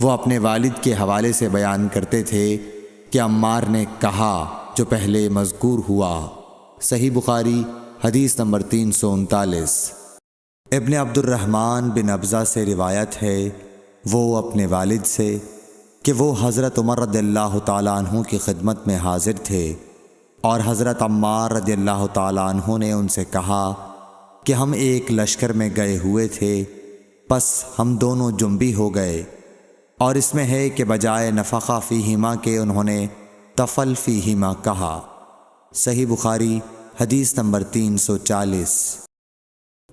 وہ اپنے والد کے حوالے سے بیان کرتے تھے کہ عمار نے کہا جو پہلے مذکور ہوا۔ صحیح بخاری حدیث نمبر 339۔ ابن عبد الرحمن بن ابزہ سے روایت ہے، وہ اپنے والد سے کہ وہ حضرت عمر رضی اللہ تعالیٰ عنہ کی خدمت میں حاضر تھے، اور حضرت عمار رضی اللہ تعالیٰ عنہ نے ان سے کہا کہ ہم ایک لشکر میں گئے ہوئے تھے، پس ہم دونوں جنبی ہو گئے، اور اس میں ہے کہ بجائے نفخہ فیہما کے انہوں نے تفل فیہما کہا۔ صحیح بخاری حدیث نمبر 340۔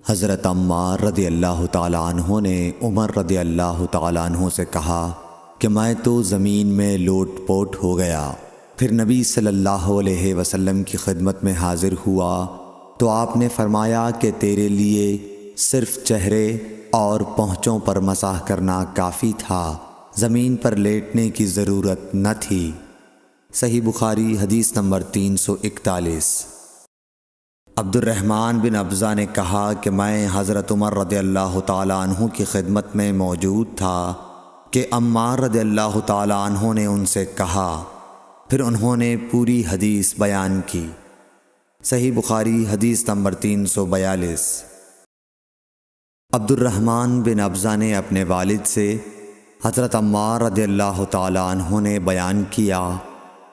حضرت عمار رضی اللہ تعالیٰ عنہ نے عمر رضی اللہ تعالیٰ عنہ سے کہا کہ میں تو زمین میں لوٹ پوٹ ہو گیا۔ پھر نبی صلی اللہ علیہ وسلم کی خدمت میں حاضر ہوا تو آپ نے فرمایا کہ تیرے لیے صرف چہرے اور پونچھوں پر مسح کرنا کافی تھا، زمین پر لیٹنے کی ضرورت نہ تھی۔ صحیح بخاری حدیث نمبر 341۔ عبد الرحمن بن ابزہ نے کہا کہ میں حضرت عمر رضی اللہ تعالیٰ عنہ کی خدمت میں موجود تھا کہ عمار رضی اللہ تعالیٰ عنہ نے ان سے کہا، پھر انہوں نے پوری حدیث بیان کی۔ صحیح بخاری حدیث نمبر 342۔ عبد الرحمن بن ابزہ نے اپنے والد سے حضرت عمار رضی اللہ تعالیٰ عنہ نے بیان کیا،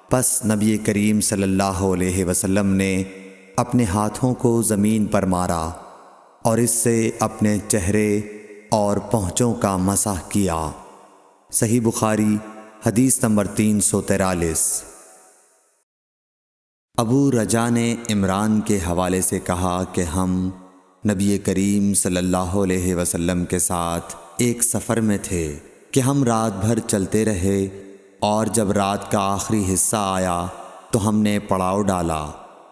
پس نبی کریم صلی اللہ علیہ وسلم نے اپنے ہاتھوں کو زمین پر مارا اور اس سے اپنے چہرے اور پونچھوں کا مسح کیا۔ صحیح بخاری حدیث نمبر 343۔ ابو رجا نے عمران کے حوالے سے کہا کہ ہم نبی کریم صلی اللہ علیہ وسلم کے ساتھ ایک سفر میں تھے کہ ہم رات بھر چلتے رہے، اور جب رات کا آخری حصہ آیا تو ہم نے پڑاؤ ڈالا،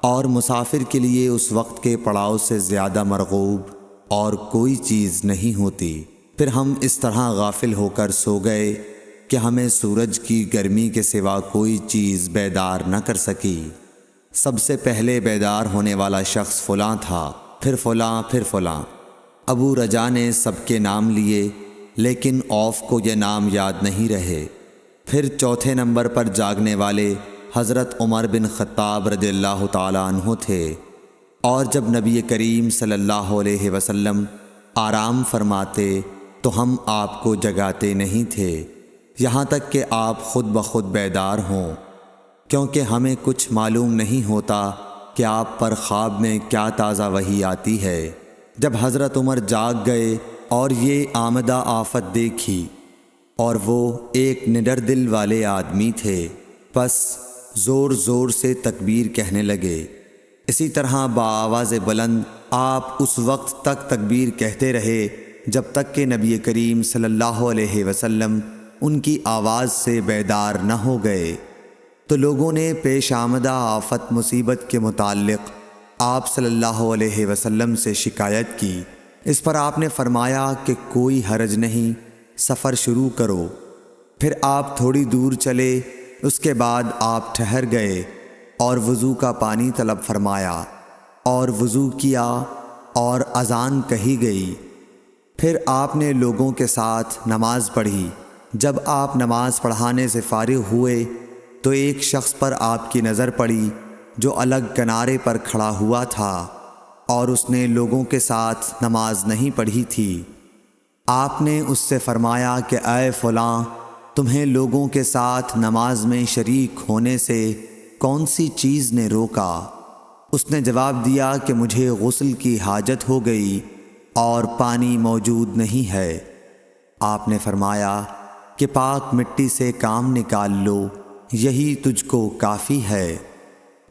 اور مسافر کے لیے اس وقت کے پڑاؤ سے زیادہ مرغوب اور کوئی چیز نہیں ہوتی۔ پھر ہم اس طرح غافل ہو کر سو گئے کہ ہمیں سورج کی گرمی کے سوا کوئی چیز بیدار نہ کر سکی۔ سب سے پہلے بیدار ہونے والا شخص فلاں تھا، پھر فلاں، پھر فلاں۔ ابو رجا نے سب کے نام لیے، لیکن اوف کو یہ نام یاد نہیں رہے۔ پھر چوتھے نمبر پر جاگنے والے حضرت عمر بن خطاب رضی اللہ تعالیٰ عنہ تھے، اور جب نبی کریم صلی اللہ علیہ وسلم آرام فرماتے تو ہم آپ کو جگاتے نہیں تھے، یہاں تک کہ آپ خود بخود بیدار ہوں، کیونکہ ہمیں کچھ معلوم نہیں ہوتا کہ آپ پر خواب میں کیا تازہ وحی آتی ہے۔ جب حضرت عمر جاگ گئے اور یہ آمدہ آفت دیکھی، اور وہ ایک نڈر دل والے آدمی تھے، پس زور زور سے تکبیر کہنے لگے۔ اسی طرح بآواز بلند آپ اس وقت تک تکبیر کہتے رہے جب تک کہ نبی کریم صلی اللہ علیہ وسلم ان کی آواز سے بیدار نہ ہو گئے۔ تو لوگوں نے پیش آمدہ آفت مصیبت کے متعلق آپ صلی اللہ علیہ وسلم سے شکایت کی۔ اس پر آپ نے فرمایا کہ کوئی حرج نہیں، سفر شروع کرو۔ پھر آپ تھوڑی دور چلے، اس کے بعد آپ ٹھہر گئے اور وضو کا پانی طلب فرمایا، اور وضو کیا اور اذان کہی گئی۔ پھر آپ نے لوگوں کے ساتھ نماز پڑھی۔ جب آپ نماز پڑھانے سے فارغ ہوئے تو ایک شخص پر آپ کی نظر پڑی جو الگ کنارے پر کھڑا ہوا تھا، اور اس نے لوگوں کے ساتھ نماز نہیں پڑھی تھی۔ آپ نے اس سے فرمایا کہ اے فلاں، تمہیں لوگوں کے ساتھ نماز میں شریک ہونے سے کون سی چیز نے روکا؟ اس نے جواب دیا کہ مجھے غسل کی حاجت ہو گئی اور پانی موجود نہیں ہے۔ آپ نے فرمایا کہ پاک مٹی سے کام نکال لو، یہی تجھ کو کافی ہے۔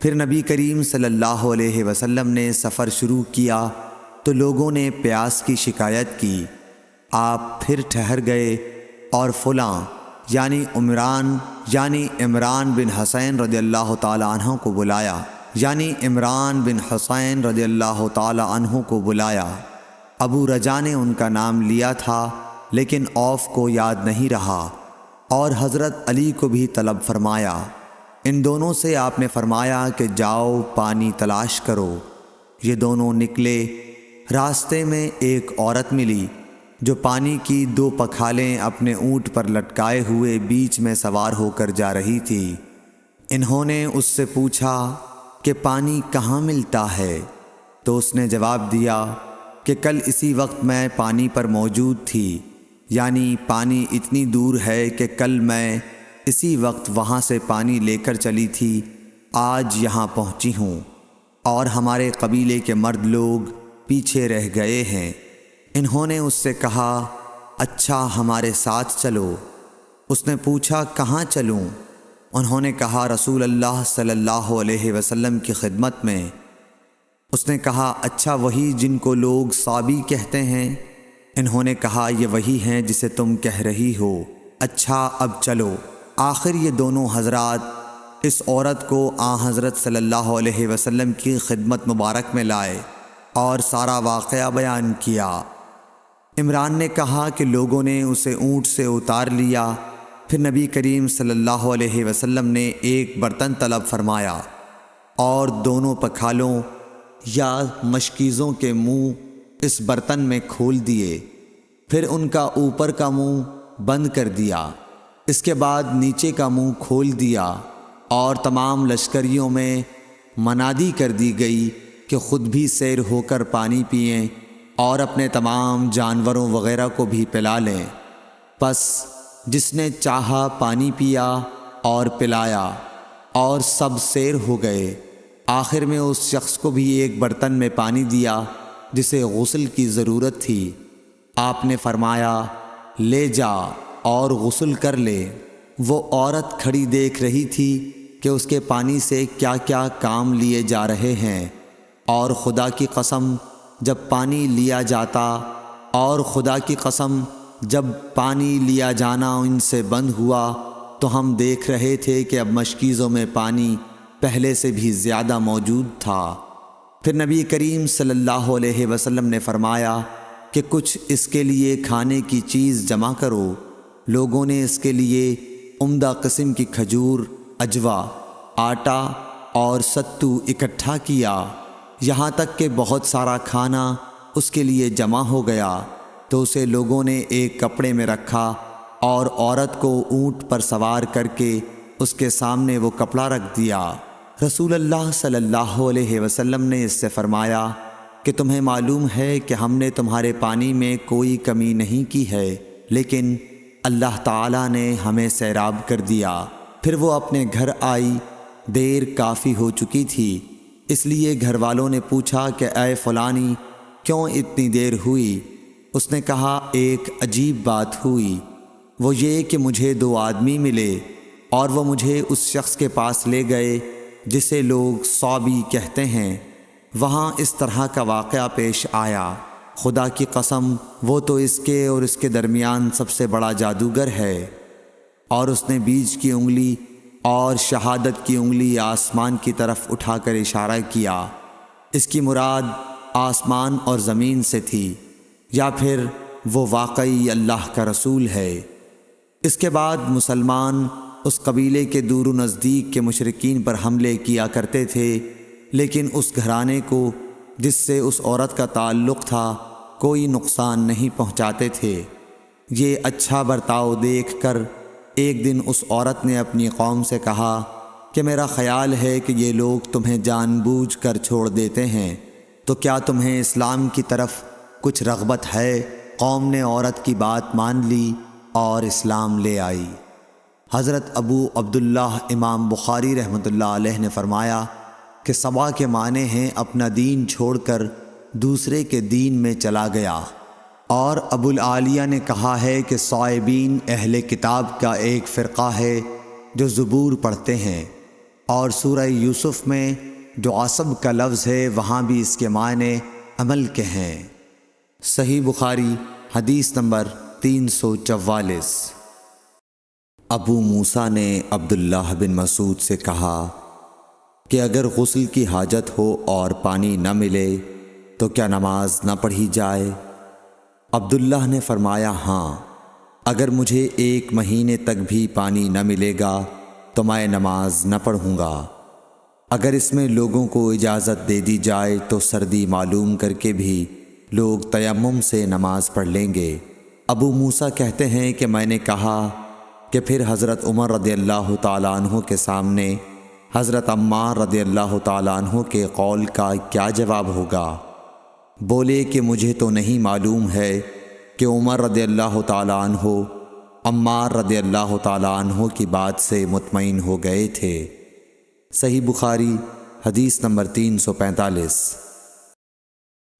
پھر نبی کریم صلی اللہ علیہ وسلم نے سفر شروع کیا تو لوگوں نے پیاس کی شکایت کی۔ آپ پھر ٹھہر گئے اور فلاں یعنی عمران بن حسین رضی اللہ تعالیٰ عنہ کو بلایا یعنی عمران بن حسین رضی اللہ تعالی عنہ کو بلایا۔ ابو رجا نے ان کا نام لیا تھا لیکن اوف کو یاد نہیں رہا، اور حضرت علی کو بھی طلب فرمایا۔ ان دونوں سے آپ نے فرمایا کہ جاؤ پانی تلاش کرو۔ یہ دونوں نکلے۔ راستے میں ایک عورت ملی جو پانی کی 2 پکھالیں اپنے اونٹ پر لٹکائے ہوئے بیچ میں سوار ہو کر جا رہی تھی۔ انہوں نے اس سے پوچھا کہ پانی کہاں ملتا ہے؟ تو اس نے جواب دیا کہ کل اسی وقت میں پانی پر موجود تھی، یعنی پانی اتنی دور ہے کہ کل میں اسی وقت وہاں سے پانی لے کر چلی تھی، آج یہاں پہنچی ہوں، اور ہمارے قبیلے کے مرد لوگ پیچھے رہ گئے ہیں۔ انہوں نے اس سے کہا اچھا ہمارے ساتھ چلو۔ اس نے پوچھا کہاں چلوں؟ انہوں نے کہا رسول اللہ صلی اللہ علیہ وسلم کی خدمت میں۔ اس نے کہا اچھا وہی جن کو لوگ صابی کہتے ہیں؟ انہوں نے کہا یہ وہی ہیں جسے تم کہہ رہی ہو۔ اچھا اب چلو۔ آخر یہ دونوں حضرات اس عورت کو حضرت صلی اللہ علیہ وسلم کی خدمت مبارک میں لائے اور سارا واقعہ بیان کیا۔ عمران نے کہا کہ لوگوں نے اسے اونٹ سے اتار لیا، پھر نبی کریم صلی اللہ علیہ وسلم نے ایک برتن طلب فرمایا اور دونوں پکھالوں یا مشکیزوں کے منہ اس برتن میں کھول دیے، پھر ان کا اوپر کا منہ بند کر دیا، اس کے بعد نیچے کا منہ کھول دیا، اور تمام لشکریوں میں منادی کر دی گئی کہ خود بھی سیر ہو کر پانی پئیں اور اپنے تمام جانوروں وغیرہ کو بھی پلا لیں۔ پس جس نے چاہا پانی پیا اور پلایا، اور سب سیر ہو گئے۔ آخر میں اس شخص کو بھی ایک برتن میں پانی دیا جسے غسل کی ضرورت تھی۔ آپ نے فرمایا لے جا اور غسل کر لے۔ وہ عورت کھڑی دیکھ رہی تھی کہ اس کے پانی سے کیا کیا کام لیے جا رہے ہیں، اور خدا کی قسم جب پانی لیا جاتا اور خدا کی قسم جب پانی لیا جانا ان سے بند ہوا تو ہم دیکھ رہے تھے کہ اب مشکیزوں میں پانی پہلے سے بھی زیادہ موجود تھا۔ پھر نبی کریم صلی اللہ علیہ وسلم نے فرمایا کہ کچھ اس کے لیے کھانے کی چیز جمع کرو۔ لوگوں نے اس کے لیے عمدہ قسم کی کھجور، اجوا، آٹا اور ستو اکٹھا کیا، یہاں تک کہ بہت سارا کھانا اس کے لیے جمع ہو گیا، تو اسے لوگوں نے ایک کپڑے میں رکھا اور عورت کو اونٹ پر سوار کر کے اس کے سامنے وہ کپڑا رکھ دیا۔ رسول اللہ صلی اللہ علیہ وسلم نے اس سے فرمایا کہ تمہیں معلوم ہے کہ ہم نے تمہارے پانی میں کوئی کمی نہیں کی ہے، لیکن اللہ تعالیٰ نے ہمیں سیراب کر دیا۔ پھر وہ اپنے گھر آئی، دیر کافی ہو چکی تھی، اس لیے گھر والوں نے پوچھا کہ اے فلانی کیوں اتنی دیر ہوئی؟ اس نے کہا ایک عجیب بات ہوئی، وہ یہ کہ مجھے 2 آدمی ملے اور وہ مجھے اس شخص کے پاس لے گئے جسے لوگ صابی کہتے ہیں۔ وہاں اس طرح کا واقعہ پیش آیا، خدا کی قسم وہ تو اس کے اور اس کے درمیان سب سے بڑا جادوگر ہے۔ اور اس نے بیچ کی انگلی اور شہادت کی انگلی آسمان کی طرف اٹھا کر اشارہ کیا۔ اس کی مراد آسمان اور زمین سے تھی، یا پھر وہ واقعی اللہ کا رسول ہے۔ اس کے بعد مسلمان اس قبیلے کے دور و نزدیک کے مشرکین پر حملے کیا کرتے تھے، لیکن اس گھرانے کو جس سے اس عورت کا تعلق تھا کوئی نقصان نہیں پہنچاتے تھے۔ یہ اچھا برتاؤ دیکھ کر ایک دن اس عورت نے اپنی قوم سے کہا کہ میرا خیال ہے کہ یہ لوگ تمہیں جان بوجھ کر چھوڑ دیتے ہیں، تو کیا تمہیں اسلام کی طرف کچھ رغبت ہے؟ قوم نے عورت کی بات مان لی اور اسلام لے آئی۔ حضرت ابو عبداللہ امام بخاری رحمۃ اللہ علیہ نے فرمایا کہ سبا کے معنی ہیں اپنا دین چھوڑ کر دوسرے کے دین میں چلا گیا۔ اور ابو العالیہ نے کہا ہے کہ صائبین اہل کتاب کا ایک فرقہ ہے جو زبور پڑھتے ہیں، اور سورہ یوسف میں جو عصب کا لفظ ہے وہاں بھی اس کے معنی عمل کے ہیں۔ صحیح بخاری حدیث نمبر 344۔ ابو موسیٰ نے عبداللہ بن مسعود سے کہا کہ اگر غسل کی حاجت ہو اور پانی نہ ملے تو کیا نماز نہ پڑھی جائے؟ عبداللہ نے فرمایا ہاں، اگر مجھے 1 مہینے تک بھی پانی نہ ملے گا تو میں نماز نہ پڑھوں گا۔ اگر اس میں لوگوں کو اجازت دے دی جائے تو سردی معلوم کر کے بھی لوگ تیمم سے نماز پڑھ لیں گے۔ ابو موسیٰ کہتے ہیں کہ میں نے کہا کہ پھر حضرت عمر رضی اللہ تعالیٰ عنہ کے سامنے حضرت عمار رضی اللہ تعالیٰ عنہ کے قول کا کیا جواب ہوگا؟ بولے کہ مجھے تو نہیں معلوم ہے کہ عمر رضی اللہ تعالیٰ عنہ عمار رضی اللہ تعالیٰ عنہ کی بات سے مطمئن ہو گئے تھے۔ صحیح بخاری حدیث نمبر 345۔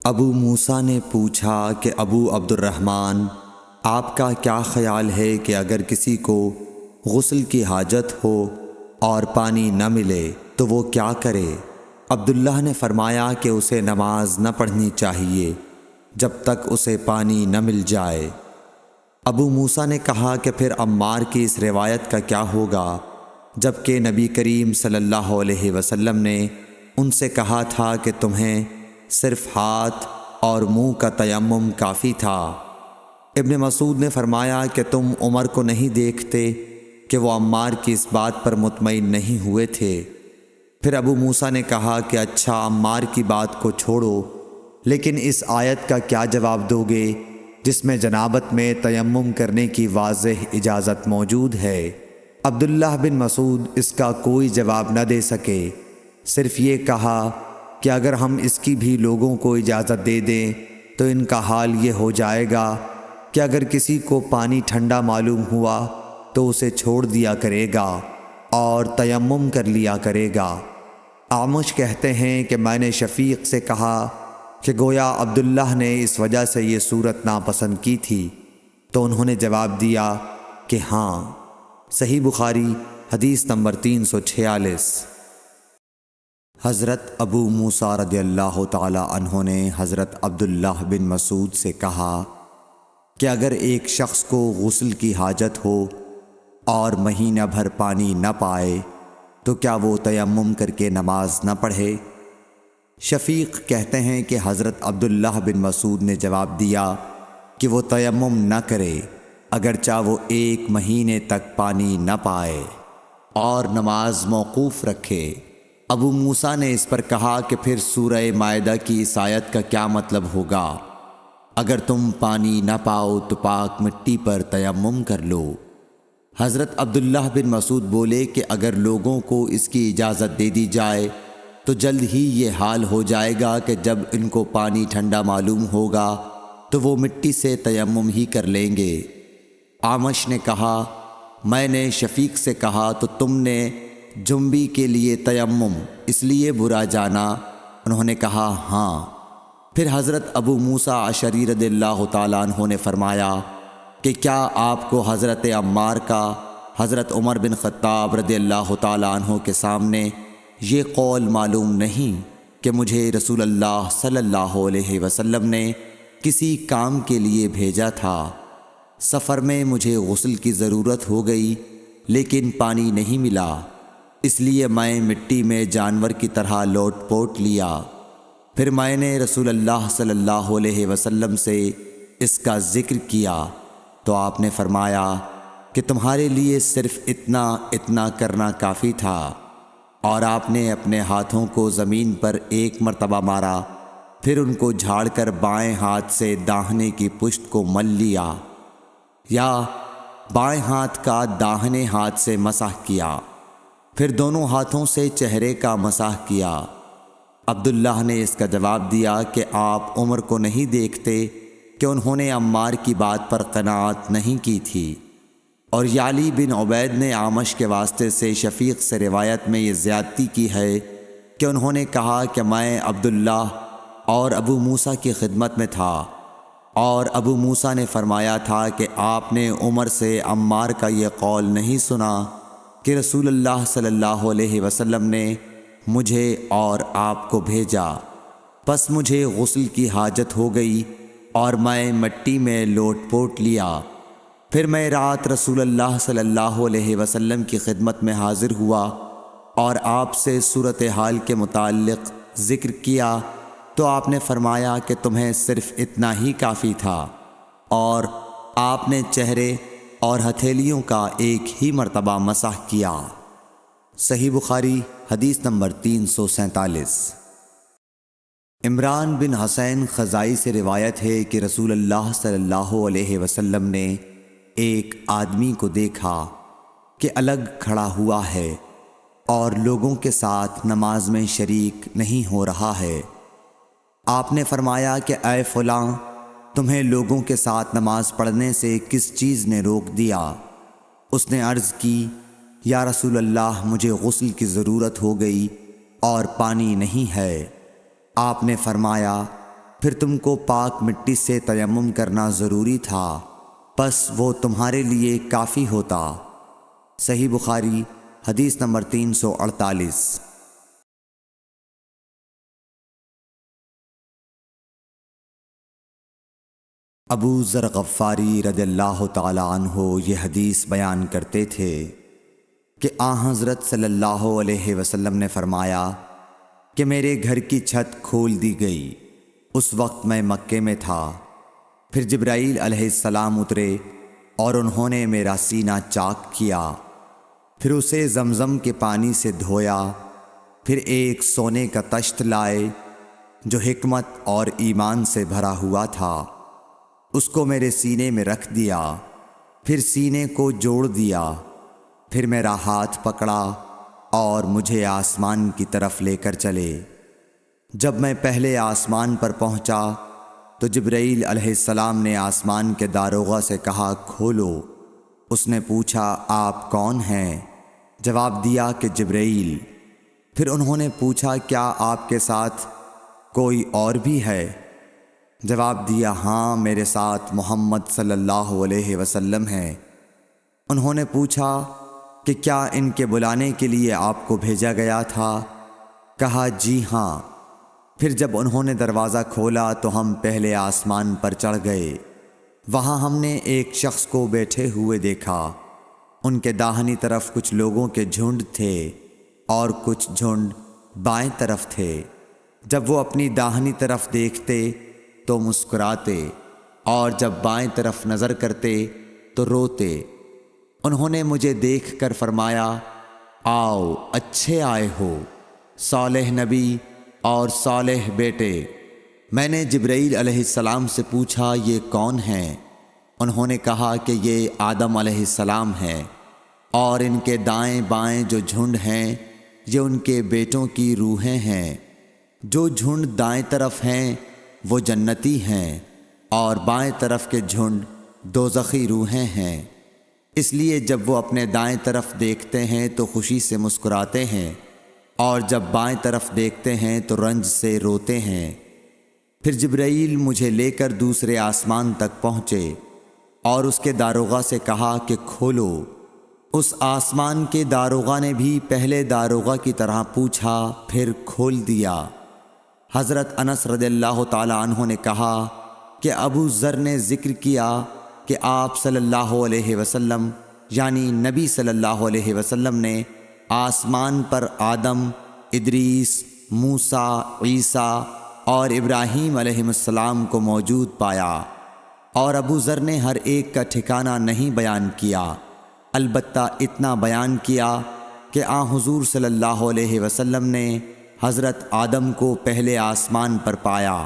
ابو موسیٰ نے پوچھا کہ ابو عبد الرحمن، آپ کا کیا خیال ہے کہ اگر کسی کو غسل کی حاجت ہو اور پانی نہ ملے تو وہ کیا کرے؟ عبداللہ نے فرمایا کہ اسے نماز نہ پڑھنی چاہیے جب تک اسے پانی نہ مل جائے۔ ابو موسیٰ نے کہا کہ پھر عمار کی اس روایت کا کیا ہوگا جبکہ نبی کریم صلی اللہ علیہ وسلم نے ان سے کہا تھا کہ تمہیں صرف ہاتھ اور منہ کا تیمم کافی تھا۔ ابن مسعود نے فرمایا کہ تم عمر کو نہیں دیکھتے کہ وہ عمار کی اس بات پر مطمئن نہیں ہوئے تھے۔ پھر ابو موسیٰ نے کہا کہ اچھا، عمار کی بات کو چھوڑو، لیکن اس آیت کا کیا جواب دو گے جس میں جنابت میں تیمم کرنے کی واضح اجازت موجود ہے؟ عبداللہ بن مسعود اس کا کوئی جواب نہ دے سکے، صرف یہ کہا کہ اگر ہم اس کی بھی لوگوں کو اجازت دے دیں تو ان کا حال یہ ہو جائے گا کہ اگر کسی کو پانی ٹھنڈا معلوم ہوا تو اسے چھوڑ دیا کرے گا اور تیمم کر لیا کرے گا۔ اعمش کہتے ہیں کہ میں نے شفیق سے کہا کہ گویا عبداللہ نے اس وجہ سے یہ صورت ناپسند کی تھی، تو انہوں نے جواب دیا کہ ہاں۔ صحیح بخاری حدیث نمبر 346۔ حضرت ابو موسیٰ رضی اللہ تعالی عنہ نے حضرت عبداللہ بن مسعود سے کہا کہ اگر ایک شخص کو غسل کی حاجت ہو اور مہینہ بھر پانی نہ پائے تو کیا وہ تیمم کر کے نماز نہ پڑھے؟ شفیق کہتے ہیں کہ حضرت عبداللہ بن مسعود نے جواب دیا کہ وہ تیمم نہ کرے اگرچہ وہ 1 مہینے تک پانی نہ پائے اور نماز موقوف رکھے۔ ابو موسیٰ نے اس پر کہا کہ پھر سورہ مائدہ کی اس آیت کا کیا مطلب ہوگا؟ اگر تم پانی نہ پاؤ تو پاک مٹی پر تیمم کر لو۔ حضرت عبداللہ بن مسعود بولے کہ اگر لوگوں کو اس کی اجازت دے دی جائے تو جلد ہی یہ حال ہو جائے گا کہ جب ان کو پانی ٹھنڈا معلوم ہوگا تو وہ مٹی سے تیمم ہی کر لیں گے۔ اعمش نے کہا میں نے شفیق سے کہا تو تم نے جنبی کے لیے تیمم اس لیے برا جانا؟ انہوں نے کہا ہاں۔ پھر حضرت ابو موسیٰ اشعری رضی اللہ تعالیٰ عنہ نے فرمایا کہ کیا آپ کو حضرت عمار کا حضرت عمر بن خطاب رضی اللہ تعالیٰ عنہ کے سامنے یہ قول معلوم نہیں کہ مجھے رسول اللہ صلی اللہ علیہ وسلم نے کسی کام کے لیے بھیجا تھا، سفر میں مجھے غسل کی ضرورت ہو گئی لیکن پانی نہیں ملا، اس لیے میں مٹی میں جانور کی طرح لوٹ پوٹ لیا۔ پھر میں نے رسول اللہ صلی اللہ علیہ وسلم سے اس کا ذکر کیا تو آپ نے فرمایا کہ تمہارے لیے صرف اتنا کرنا کافی تھا، اور آپ نے اپنے ہاتھوں کو زمین پر 1 مرتبہ مارا، پھر ان کو جھاڑ کر بائیں ہاتھ سے داہنے کی پشت کو مل لیا یا بائیں ہاتھ کا داہنے ہاتھ سے مسح کیا، پھر دونوں ہاتھوں سے چہرے کا مسح کیا۔ عبداللہ نے اس کا جواب دیا کہ آپ عمر کو نہیں دیکھتے کہ انہوں نے عمار کی بات پر قناعت نہیں کی تھی؟ اور یعلی بن عبید نے اعمش کے واسطے سے شفیق سے روایت میں یہ زیادتی کی ہے کہ انہوں نے کہا کہ میں عبداللہ اور ابو موسیٰ کی خدمت میں تھا، اور ابو موسیٰ نے فرمایا تھا کہ آپ نے عمر سے عمار کا یہ قول نہیں سنا کہ رسول اللہ صلی اللہ علیہ وسلم نے مجھے اور آپ کو بھیجا، پس مجھے غسل کی حاجت ہو گئی اور میں مٹی میں لوٹ پوٹ لیا، پھر میں رات رسول اللہ صلی اللہ علیہ وسلم کی خدمت میں حاضر ہوا اور آپ سے صورتحال کے متعلق ذکر کیا تو آپ نے فرمایا کہ تمہیں صرف اتنا ہی کافی تھا، اور آپ نے چہرے اور ہتھیلیوں کا ایک ہی مرتبہ مسح کیا۔ صحیح بخاری حدیث نمبر 347۔ عمران بن حسین خزائی سے روایت ہے کہ رسول اللہ صلی اللہ علیہ وسلم نے ایک آدمی کو دیکھا کہ الگ کھڑا ہوا ہے اور لوگوں کے ساتھ نماز میں شریک نہیں ہو رہا ہے۔ آپ نے فرمایا کہ اے فلاں، تمہیں لوگوں کے ساتھ نماز پڑھنے سے کس چیز نے روک دیا؟ اس نے عرض کی، یا رسول اللہ، مجھے غسل کی ضرورت ہو گئی اور پانی نہیں ہے۔ آپ نے فرمایا، پھر تم کو پاک مٹی سے تیمم کرنا ضروری تھا، پس وہ تمہارے لیے کافی ہوتا۔ صحیح بخاری حدیث نمبر 348۔ ابو ذر غفاری رضی اللہ تعالی عنہ یہ حدیث بیان کرتے تھے کہ حضرت صلی اللہ علیہ وسلم نے فرمایا کہ میرے گھر کی چھت کھول دی گئی۔ اس وقت میں مکے میں تھا۔ پھر جبرائیل علیہ السلام اترے اور انہوں نے میرا سینہ چاک کیا، پھر اسے زمزم کے پانی سے دھویا، پھر ایک سونے کا تشت لائے جو حکمت اور ایمان سے بھرا ہوا تھا، اس کو میرے سینے میں رکھ دیا، پھر سینے کو جوڑ دیا، پھر میرا ہاتھ پکڑا اور مجھے آسمان کی طرف لے کر چلے۔ جب میں پہلے آسمان پر پہنچا تو جبرائیل علیہ السلام نے آسمان کے داروغہ سے کہا، کھولو۔ اس نے پوچھا، آپ کون ہیں؟ جواب دیا کہ جبرائیل۔ پھر انہوں نے پوچھا، کیا آپ کے ساتھ کوئی اور بھی ہے؟ جواب دیا، ہاں، میرے ساتھ محمد صلی اللہ علیہ وسلم ہے۔ انہوں نے پوچھا کہ کیا ان کے بلانے کے لیے آپ کو بھیجا گیا تھا؟ کہا، جی ہاں۔ پھر جب انہوں نے دروازہ کھولا تو ہم پہلے آسمان پر چڑھ گئے۔ وہاں ہم نے ایک شخص کو بیٹھے ہوئے دیکھا۔ ان کے داہنی طرف کچھ لوگوں کے جھنڈ تھے اور کچھ جھنڈ بائیں طرف تھے۔ جب وہ اپنی داہنی طرف دیکھتے تو مسکراتے اور جب بائیں طرف نظر کرتے تو روتے۔ انہوں نے مجھے دیکھ کر فرمایا، آؤ، اچھے آئے ہو، صالح نبی اور صالح بیٹے۔ میں نے جبرائیل علیہ السلام سے پوچھا، یہ کون ہیں؟ انہوں نے کہا کہ یہ آدم علیہ السلام ہیں، اور ان کے دائیں بائیں جو جھنڈ ہیں یہ ان کے بیٹوں کی روحیں ہیں۔ جو جھنڈ دائیں طرف ہیں وہ جنتی ہیں، اور بائیں طرف کے جھنڈ دوزخی روحیں ہیں۔ اس لیے جب وہ اپنے دائیں طرف دیکھتے ہیں تو خوشی سے مسکراتے ہیں، اور جب بائیں طرف دیکھتے ہیں تو رنج سے روتے ہیں۔ پھر جبرائیل مجھے لے کر دوسرے آسمان تک پہنچے اور اس کے داروغہ سے کہا کہ کھولو۔ اس آسمان کے داروغہ نے بھی پہلے داروغہ کی طرح پوچھا، پھر کھول دیا۔ حضرت انس رضی اللہ تعالی عنہ نے کہا کہ ابو ذر نے ذکر کیا کہ آپ صلی اللہ علیہ وسلم یعنی نبی صلی اللہ علیہ وسلم نے آسمان پر آدم، ادریس، موسیٰ، عیسیٰ اور ابراہیم علیہ السلام کو موجود پایا، اور ابو ذر نے ہر ایک کا ٹھکانہ نہیں بیان کیا، البتہ اتنا بیان کیا کہ حضور صلی اللہ علیہ وسلم نے حضرت آدم کو پہلے آسمان پر پایا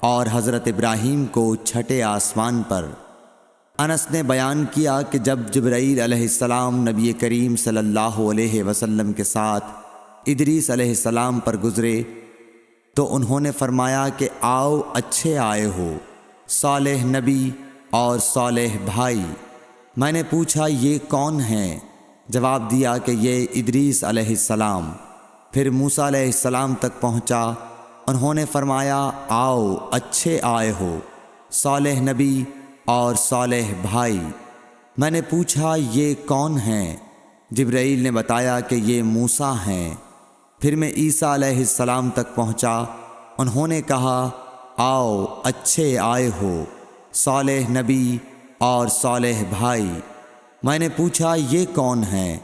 اور حضرت ابراہیم کو چھٹے آسمان پر۔ انس نے بیان کیا کہ جب جبرائیل علیہ السلام نبی کریم صلی اللہ علیہ وسلم کے ساتھ ادریس علیہ السلام پر گزرے تو انہوں نے فرمایا کہ آؤ، اچھے آئے ہو، صالح نبی اور صالح بھائی۔ میں نے پوچھا، یہ کون ہیں؟ جواب دیا کہ یہ ادریس علیہ السلام۔ پھر موسیٰ علیہ السلام تک پہنچا۔ انہوں نے فرمایا، آؤ، اچھے آئے ہو، صالح نبی اور صالح بھائی۔ میں نے پوچھا، یہ کون ہیں؟ جبرائیل نے بتایا کہ یہ موسیٰ ہیں۔ پھر میں عیسیٰ علیہ السلام تک پہنچا۔ انہوں نے کہا، آؤ، اچھے آئے ہو، صالح نبی اور صالح بھائی۔ میں نے پوچھا، یہ کون ہیں؟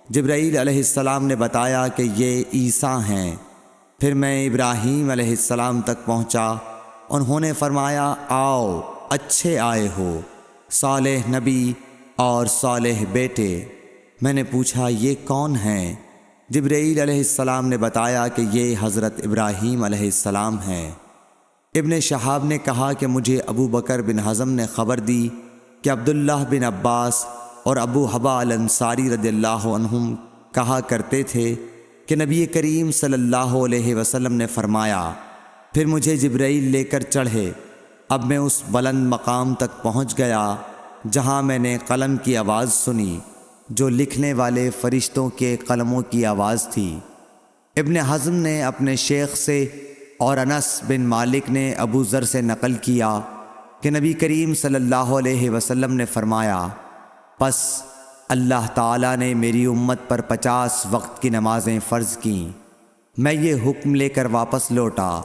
جبرائیل علیہ السلام نے بتایا کہ یہ عیسیٰ ہیں۔ پھر میں ابراہیم علیہ السلام تک پہنچا۔ انہوں نے فرمایا آؤ، اچھے آئے ہو، صالح نبی اور صالح بیٹے۔ میں نے پوچھا یہ کون ہیں؟ جبرائیل علیہ السلام نے بتایا کہ یہ حضرت ابراہیم علیہ السلام ہیں۔ ابن شہاب نے کہا کہ مجھے ابو بکر بن حزم نے خبر دی کہ عبداللہ بن عباس اور ابو حبا الانصاری رضی اللہ عنہم کہا کرتے تھے کہ نبی کریم صلی اللہ علیہ وسلم نے فرمایا، پھر مجھے جبرائیل لے کر چڑھے۔ اب میں اس بلند مقام تک پہنچ گیا جہاں میں نے قلم کی آواز سنی، جو لکھنے والے فرشتوں کے قلموں کی آواز تھی۔ ابن حزم نے اپنے شیخ سے اور انس بن مالک نے ابو ذر سے نقل کیا کہ نبی کریم صلی اللہ علیہ وسلم نے فرمایا، پس اللہ تعالیٰ نے میری امت پر 50 وقت کی نمازیں فرض کیں۔ میں یہ حکم لے کر واپس لوٹا۔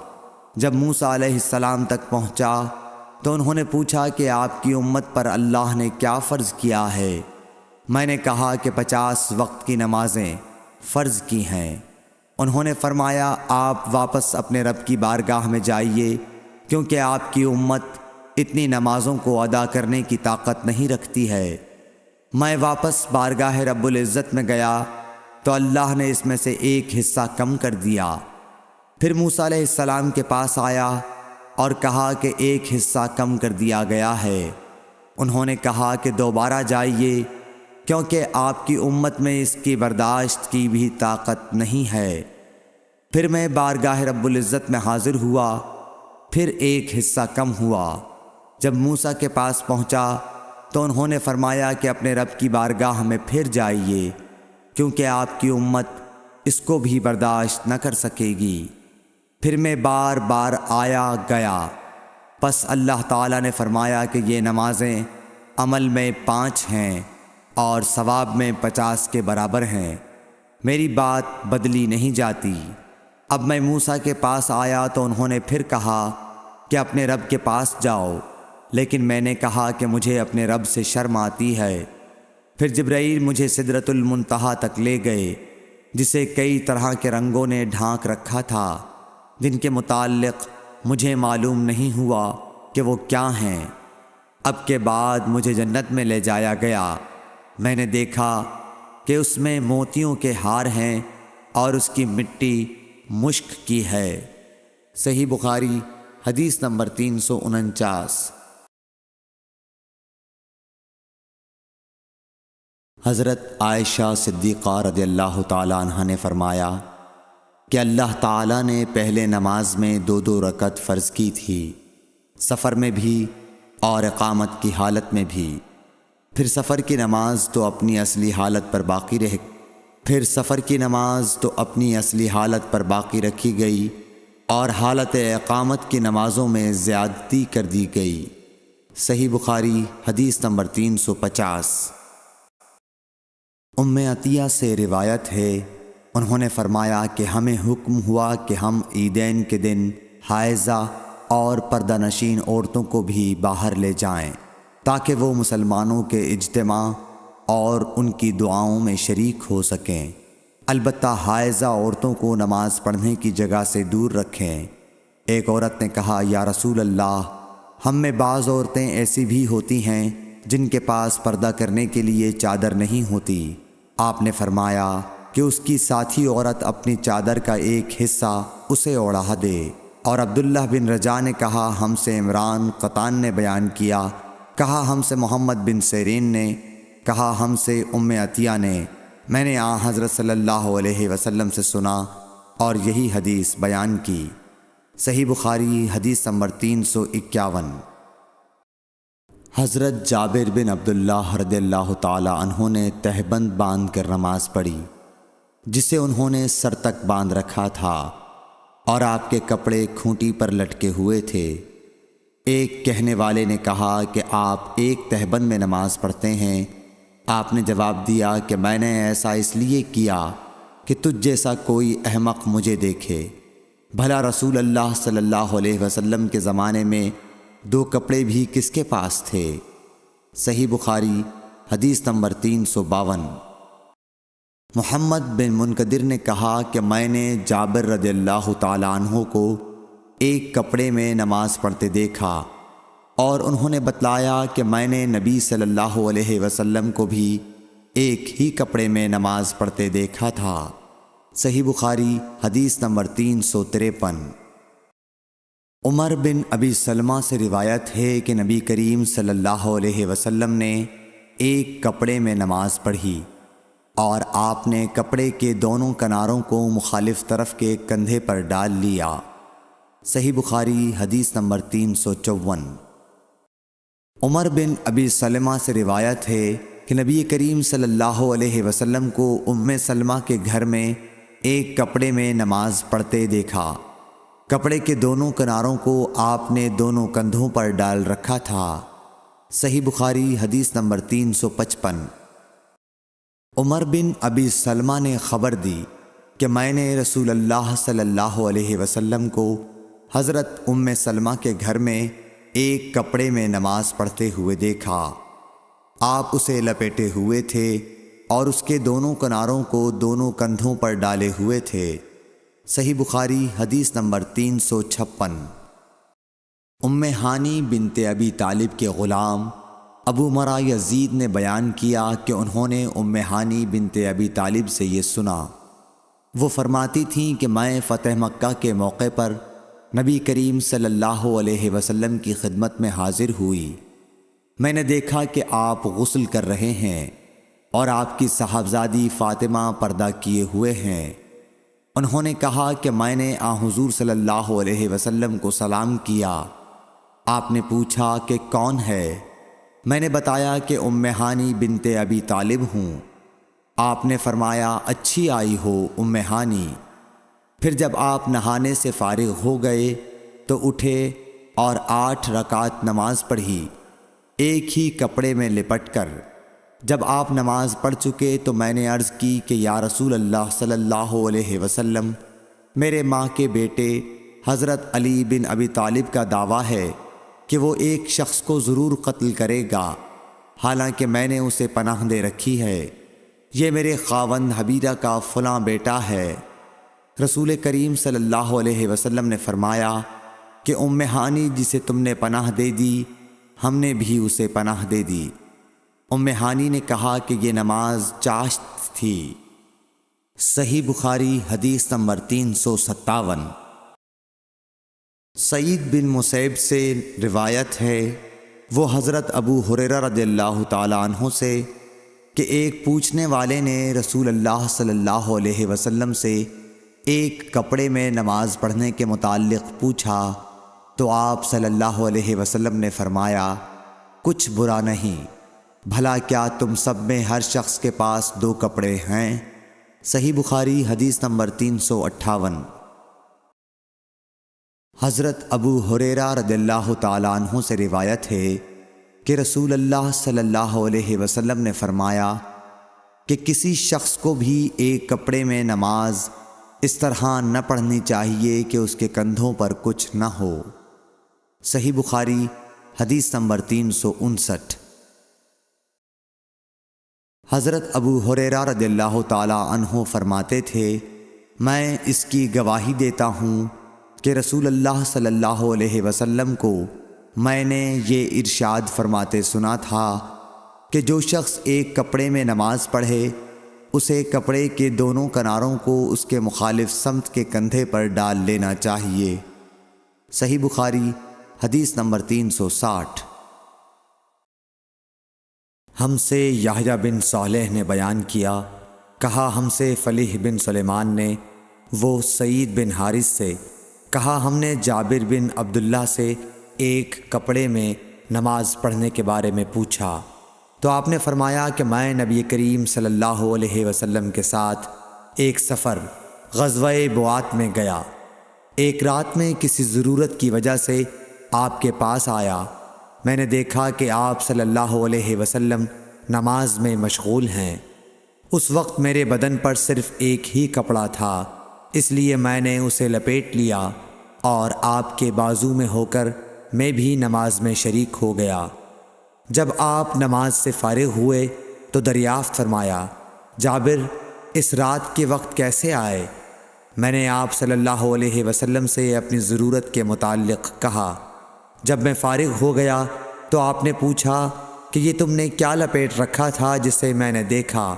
جب موسیٰ علیہ السلام تک پہنچا تو انہوں نے پوچھا کہ آپ کی امت پر اللہ نے کیا فرض کیا ہے؟ میں نے کہا کہ 50 وقت کی نمازیں فرض کی ہیں۔ انہوں نے فرمایا آپ واپس اپنے رب کی بارگاہ میں جائیے، کیونکہ آپ کی امت اتنی نمازوں کو ادا کرنے کی طاقت نہیں رکھتی ہے۔ میں واپس بارگاہ رب العزت میں گیا تو اللہ نے اس میں سے ایک حصہ کم کر دیا۔ پھر موسیٰ علیہ السلام کے پاس آیا اور کہا کہ ایک حصہ کم کر دیا گیا ہے۔ انہوں نے کہا کہ دوبارہ جائیے، کیونکہ آپ کی امت میں اس کی برداشت کی بھی طاقت نہیں ہے۔ پھر میں بارگاہ رب العزت میں حاضر ہوا، پھر ایک حصہ کم ہوا۔ جب موسیٰ کے پاس پہنچا تو انہوں نے فرمایا کہ اپنے رب کی بارگاہ میں پھر جائیے، کیونکہ آپ کی امت اس کو بھی برداشت نہ کر سکے گی۔ پھر میں بار بار آیا گیا، پس اللہ تعالیٰ نے فرمایا کہ یہ نمازیں عمل میں 5 ہیں اور ثواب میں 50 کے برابر ہیں، میری بات بدلی نہیں جاتی۔ اب میں موسیٰ کے پاس آیا تو انہوں نے پھر کہا کہ اپنے رب کے پاس جاؤ، لیکن میں نے کہا کہ مجھے اپنے رب سے شرم آتی ہے۔ پھر جبرائیل مجھے سدرۃ المنتہا تک لے گئے، جسے کئی طرح کے رنگوں نے ڈھانک رکھا تھا، جن کے متعلق مجھے معلوم نہیں ہوا کہ وہ کیا ہیں۔ اب کے بعد مجھے جنت میں لے جایا گیا۔ میں نے دیکھا کہ اس میں موتیوں کے ہار ہیں اور اس کی مٹی مشک کی ہے۔ صحیح بخاری حدیث نمبر 349۔ حضرت عائشہ صدیقہ رضی اللہ تعالیٰ عنہ نے فرمایا کہ اللہ تعالیٰ نے پہلے نماز میں 2 رکعت فرض کی تھی، سفر میں بھی اور اقامت کی حالت میں بھی۔ پھر سفر کی نماز تو اپنی اصلی حالت پر باقی رکھی گئی اور حالت اقامت کی نمازوں میں زیادتی کر دی گئی۔ صحیح بخاری حدیث نمبر 350۔ ام عطیہ سے روایت ہے، انہوں نے فرمایا کہ ہمیں حکم ہوا کہ ہم عیدین کے دن حائضہ اور پردہ نشین عورتوں کو بھی باہر لے جائیں، تاکہ وہ مسلمانوں کے اجتماع اور ان کی دعاؤں میں شریک ہو سکیں۔ البتہ حائضہ عورتوں کو نماز پڑھنے کی جگہ سے دور رکھیں۔ ایک عورت نے کہا، یا رسول اللہ، ہم میں بعض عورتیں ایسی بھی ہوتی ہیں جن کے پاس پردہ کرنے کے لیے چادر نہیں ہوتی۔ آپ نے فرمایا کہ اس کی ساتھی عورت اپنی چادر کا ایک حصہ اسے اوڑھا دے۔ اور عبداللہ بن رجا نے کہا، ہم سے عمران قطان نے بیان کیا، کہا ہم سے محمد بن سیرین نے، کہا ہم سے ام عطیہ نے، میں نے حضرت صلی اللہ علیہ وسلم سے سنا اور یہی حدیث بیان کی۔ صحیح بخاری حدیث نمبر 351۔ حضرت جابر بن عبداللہ رضی اللہ تعالی عنہ نے تہبند باندھ کر نماز پڑھی، جسے انہوں نے سر تک باندھ رکھا تھا اور آپ کے کپڑے کھونٹی پر لٹکے ہوئے تھے۔ ایک کہنے والے نے کہا کہ آپ ایک تہبند میں نماز پڑھتے ہیں؟ آپ نے جواب دیا کہ میں نے ایسا اس لیے کیا کہ تجھ جیسا کوئی احمق مجھے دیکھے۔ بھلا رسول اللہ صلی اللہ علیہ وسلم کے زمانے میں 2 کپڑے بھی کس کے پاس تھے؟ صحیح بخاری حدیث نمبر 352۔ محمد بن منقدر نے کہا کہ میں نے جابر رضی اللہ تعالیٰ عنہ کو ایک کپڑے میں نماز پڑھتے دیکھا، اور انہوں نے بتلایا کہ میں نے نبی صلی اللہ علیہ وسلم کو بھی ایک ہی کپڑے میں نماز پڑھتے دیکھا تھا۔ صحیح بخاری حدیث نمبر 353۔ عمر بن ابی سلمہ سے روایت ہے کہ نبی کریم صلی اللہ علیہ وسلم نے ایک کپڑے میں نماز پڑھی، اور آپ نے کپڑے کے دونوں کناروں کو مخالف طرف کے کندھے پر ڈال لیا۔ صحیح بخاری حدیث نمبر 354۔ عمر بن ابی سلمہ سے روایت ہے کہ نبی کریم صلی اللہ علیہ وسلم کو ام سلمہ کے گھر میں ایک کپڑے میں نماز پڑھتے دیکھا۔ کپڑے کے دونوں کناروں کو آپ نے دونوں کندھوں پر ڈال رکھا تھا۔ صحیح بخاری حدیث نمبر 355۔ عمر بن ابی سلمہ نے خبر دی کہ میں نے رسول اللہ صلی اللہ علیہ وسلم کو حضرت ام سلمہ کے گھر میں ایک کپڑے میں نماز پڑھتے ہوئے دیکھا۔ آپ اسے لپیٹے ہوئے تھے اور اس کے دونوں کناروں کو دونوں کندھوں پر ڈالے ہوئے تھے۔ صحیح بخاری حدیث نمبر 356۔ ام ہانی بنت ابی طالب کے غلام ابو مرہ یزید نے بیان کیا کہ انہوں نے ام ہانی بنت ابی طالب سے یہ سنا۔ وہ فرماتی تھیں کہ میں فتح مکہ کے موقع پر نبی کریم صلی اللہ علیہ وسلم کی خدمت میں حاضر ہوئی۔ میں نے دیکھا کہ آپ غسل کر رہے ہیں اور آپ کی صاحبزادی فاطمہ پردہ کیے ہوئے ہیں۔ انہوں نے کہا کہ میں نے حضور صلی اللہ علیہ وسلم کو سلام کیا۔ آپ نے پوچھا کہ کون ہے؟ میں نے بتایا کہ ام ہانی بنت ابی طالب ہوں۔ آپ نے فرمایا اچھی آئی ہو ام ہانی۔ پھر جب آپ نہانے سے فارغ ہو گئے تو اٹھے اور 8 رکعت نماز پڑھی، ایک ہی کپڑے میں لپٹ کر۔ جب آپ نماز پڑھ چکے تو میں نے عرض کی کہ یا رسول اللہ صلی اللہ علیہ وسلم، میرے ماں کے بیٹے حضرت علی بن ابی طالب کا دعویٰ ہے کہ وہ ایک شخص کو ضرور قتل کرے گا، حالانکہ میں نے اسے پناہ دے رکھی ہے۔ یہ میرے خاوند حبیرہ کا فلاں بیٹا ہے۔ رسول کریم صلی اللہ علیہ وسلم نے فرمایا کہ ام ہانی جسے تم نے پناہ دے دی، ہم نے بھی اسے پناہ دے دی۔ ام ہانی نے کہا کہ یہ نماز چاشت تھی۔ صحیح بخاری حدیث نمبر 357۔ سعید بن مسیب سے روایت ہے، وہ حضرت ابو ہریرہ رضی اللہ تعالیٰ عنہ سے کہ ایک پوچھنے والے نے رسول اللہ صلی اللہ علیہ وسلم سے ایک کپڑے میں نماز پڑھنے کے متعلق پوچھا تو آپ صلی اللہ علیہ وسلم نے فرمایا کچھ برا نہیں، بھلا کیا تم سب میں ہر شخص کے پاس 2 کپڑے ہیں؟ صحیح بخاری حدیث نمبر 358۔ حضرت ابو ہریرہ رضی اللہ تعالیٰ عنہ سے روایت ہے کہ رسول اللہ صلی اللہ علیہ وسلم نے فرمایا کہ کسی شخص کو بھی ایک کپڑے میں نماز اس طرح نہ پڑھنی چاہیے کہ اس کے کندھوں پر کچھ نہ ہو۔ صحیح بخاری حدیث نمبر 359۔ حضرت ابو ہریرہ رضی اللہ تعالیٰ عنہ فرماتے تھے، میں اس کی گواہی دیتا ہوں کہ رسول اللہ صلی اللہ علیہ وسلم کو میں نے یہ ارشاد فرماتے سنا تھا کہ جو شخص ایک کپڑے میں نماز پڑھے اسے کپڑے کے دونوں کناروں کو اس کے مخالف سمت کے کندھے پر ڈال لینا چاہیے۔ صحیح بخاری حدیث نمبر 360۔ ہم سے یحییٰ بن صالح نے بیان کیا، کہا ہم سے فلیح بن سلیمان نے، وہ سعید بن حارث سے، کہا ہم نے جابر بن عبداللہ سے ایک کپڑے میں نماز پڑھنے کے بارے میں پوچھا تو آپ نے فرمایا کہ میں نبی کریم صلی اللہ علیہ وسلم کے ساتھ ایک سفر غزوہ بوات میں گیا، ایک رات میں کسی ضرورت کی وجہ سے آپ کے پاس آیا، میں نے دیکھا کہ آپ صلی اللہ علیہ وسلم نماز میں مشغول ہیں۔ اس وقت میرے بدن پر صرف ایک ہی کپڑا تھا، اس لیے میں نے اسے لپیٹ لیا اور آپ کے بازو میں ہو کر میں بھی نماز میں شریک ہو گیا۔ جب آپ نماز سے فارغ ہوئے تو دریافت فرمایا، جابر اس رات کے وقت کیسے آئے؟ میں نے آپ صلی اللہ علیہ وسلم سے اپنی ضرورت کے متعلق کہا۔ جب میں فارغ ہو گیا تو آپ نے پوچھا کہ یہ تم نے کیا لپیٹ رکھا تھا جسے میں نے دیکھا؟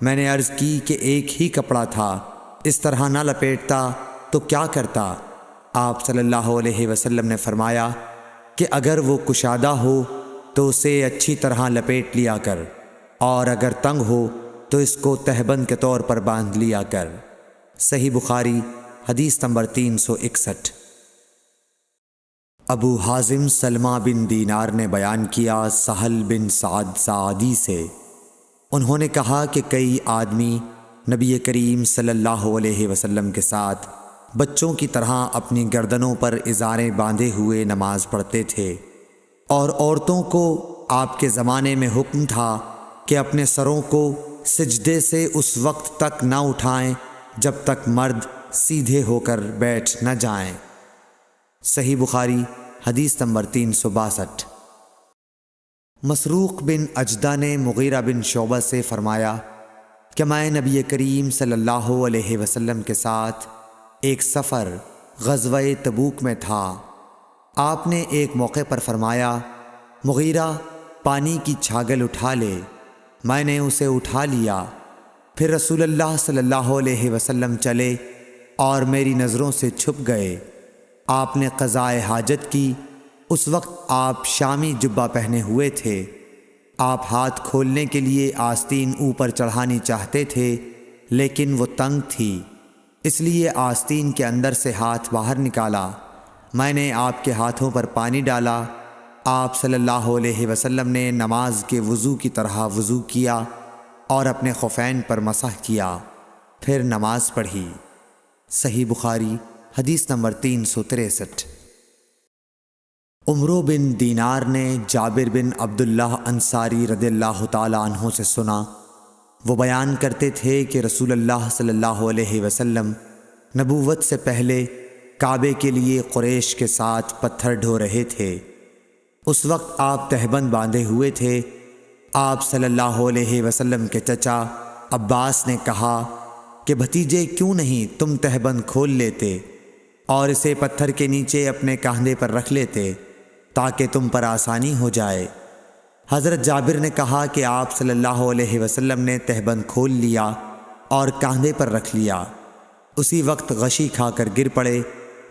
میں نے عرض کی کہ ایک ہی کپڑا تھا، اس طرح نہ لپیٹتا تو کیا کرتا؟ آپ صلی اللہ علیہ وسلم نے فرمایا کہ اگر وہ کشادہ ہو تو اسے اچھی طرح لپیٹ لیا کر، اور اگر تنگ ہو تو اس کو تہبند کے طور پر باندھ لیا کر۔ صحیح بخاری حدیث نمبر 361۔ ابو حازم سلمہ بن دینار نے بیان کیا سہل بن سعد سعدی سے، انہوں نے کہا کہ کئی آدمی نبی کریم صلی اللہ علیہ وسلم کے ساتھ بچوں کی طرح اپنی گردنوں پر ازاریں باندھے ہوئے نماز پڑھتے تھے، اور عورتوں کو آپ کے زمانے میں حکم تھا کہ اپنے سروں کو سجدے سے اس وقت تک نہ اٹھائیں جب تک مرد سیدھے ہو کر بیٹھ نہ جائیں۔ صحیح بخاری حدیث نمبر 362۔ مسروق بن اجدہ نے مغیرہ بن شعبہ سے فرمایا کہ میں نبی کریم صلی اللہ علیہ وسلم کے ساتھ ایک سفر غزوہ تبوک میں تھا۔ آپ نے ایک موقع پر فرمایا، مغیرہ پانی کی چھاگل اٹھا لے۔ میں نے اسے اٹھا لیا، پھر رسول اللہ صلی اللہ علیہ وسلم چلے اور میری نظروں سے چھپ گئے۔ آپ نے قضائے حاجت کی۔ اس وقت آپ شامی جبہ پہنے ہوئے تھے۔ آپ ہاتھ کھولنے کے لیے آستین اوپر چڑھانی چاہتے تھے، لیکن وہ تنگ تھی، اس لیے آستین کے اندر سے ہاتھ باہر نکالا۔ میں نے آپ کے ہاتھوں پر پانی ڈالا۔ آپ صلی اللہ علیہ وسلم نے نماز کے وضو کی طرح وضو کیا اور اپنے خفین پر مسح کیا، پھر نماز پڑھی۔ صحیح بخاری حدیث نمبر 363۔ عمرو بن دینار نے جابر بن عبداللہ انصاری رضی اللہ تعالی عنہ سے سنا، وہ بیان کرتے تھے کہ رسول اللہ صلی اللہ علیہ وسلم نبوت سے پہلے کعبے کے لیے قریش کے ساتھ پتھر ڈھو رہے تھے۔ اس وقت آپ تہبند باندھے ہوئے تھے۔ آپ صلی اللہ علیہ وسلم کے چچا عباس نے کہا کہ بھتیجے کیوں نہیں تم تہبند کھول لیتے اور اسے پتھر کے نیچے اپنے کاندھے پر رکھ لیتے تاکہ تم پر آسانی ہو جائے۔ حضرت جابر نے کہا کہ آپ صلی اللہ علیہ وسلم نے تہبند کھول لیا اور کاندھے پر رکھ لیا، اسی وقت غشی کھا کر گر پڑے۔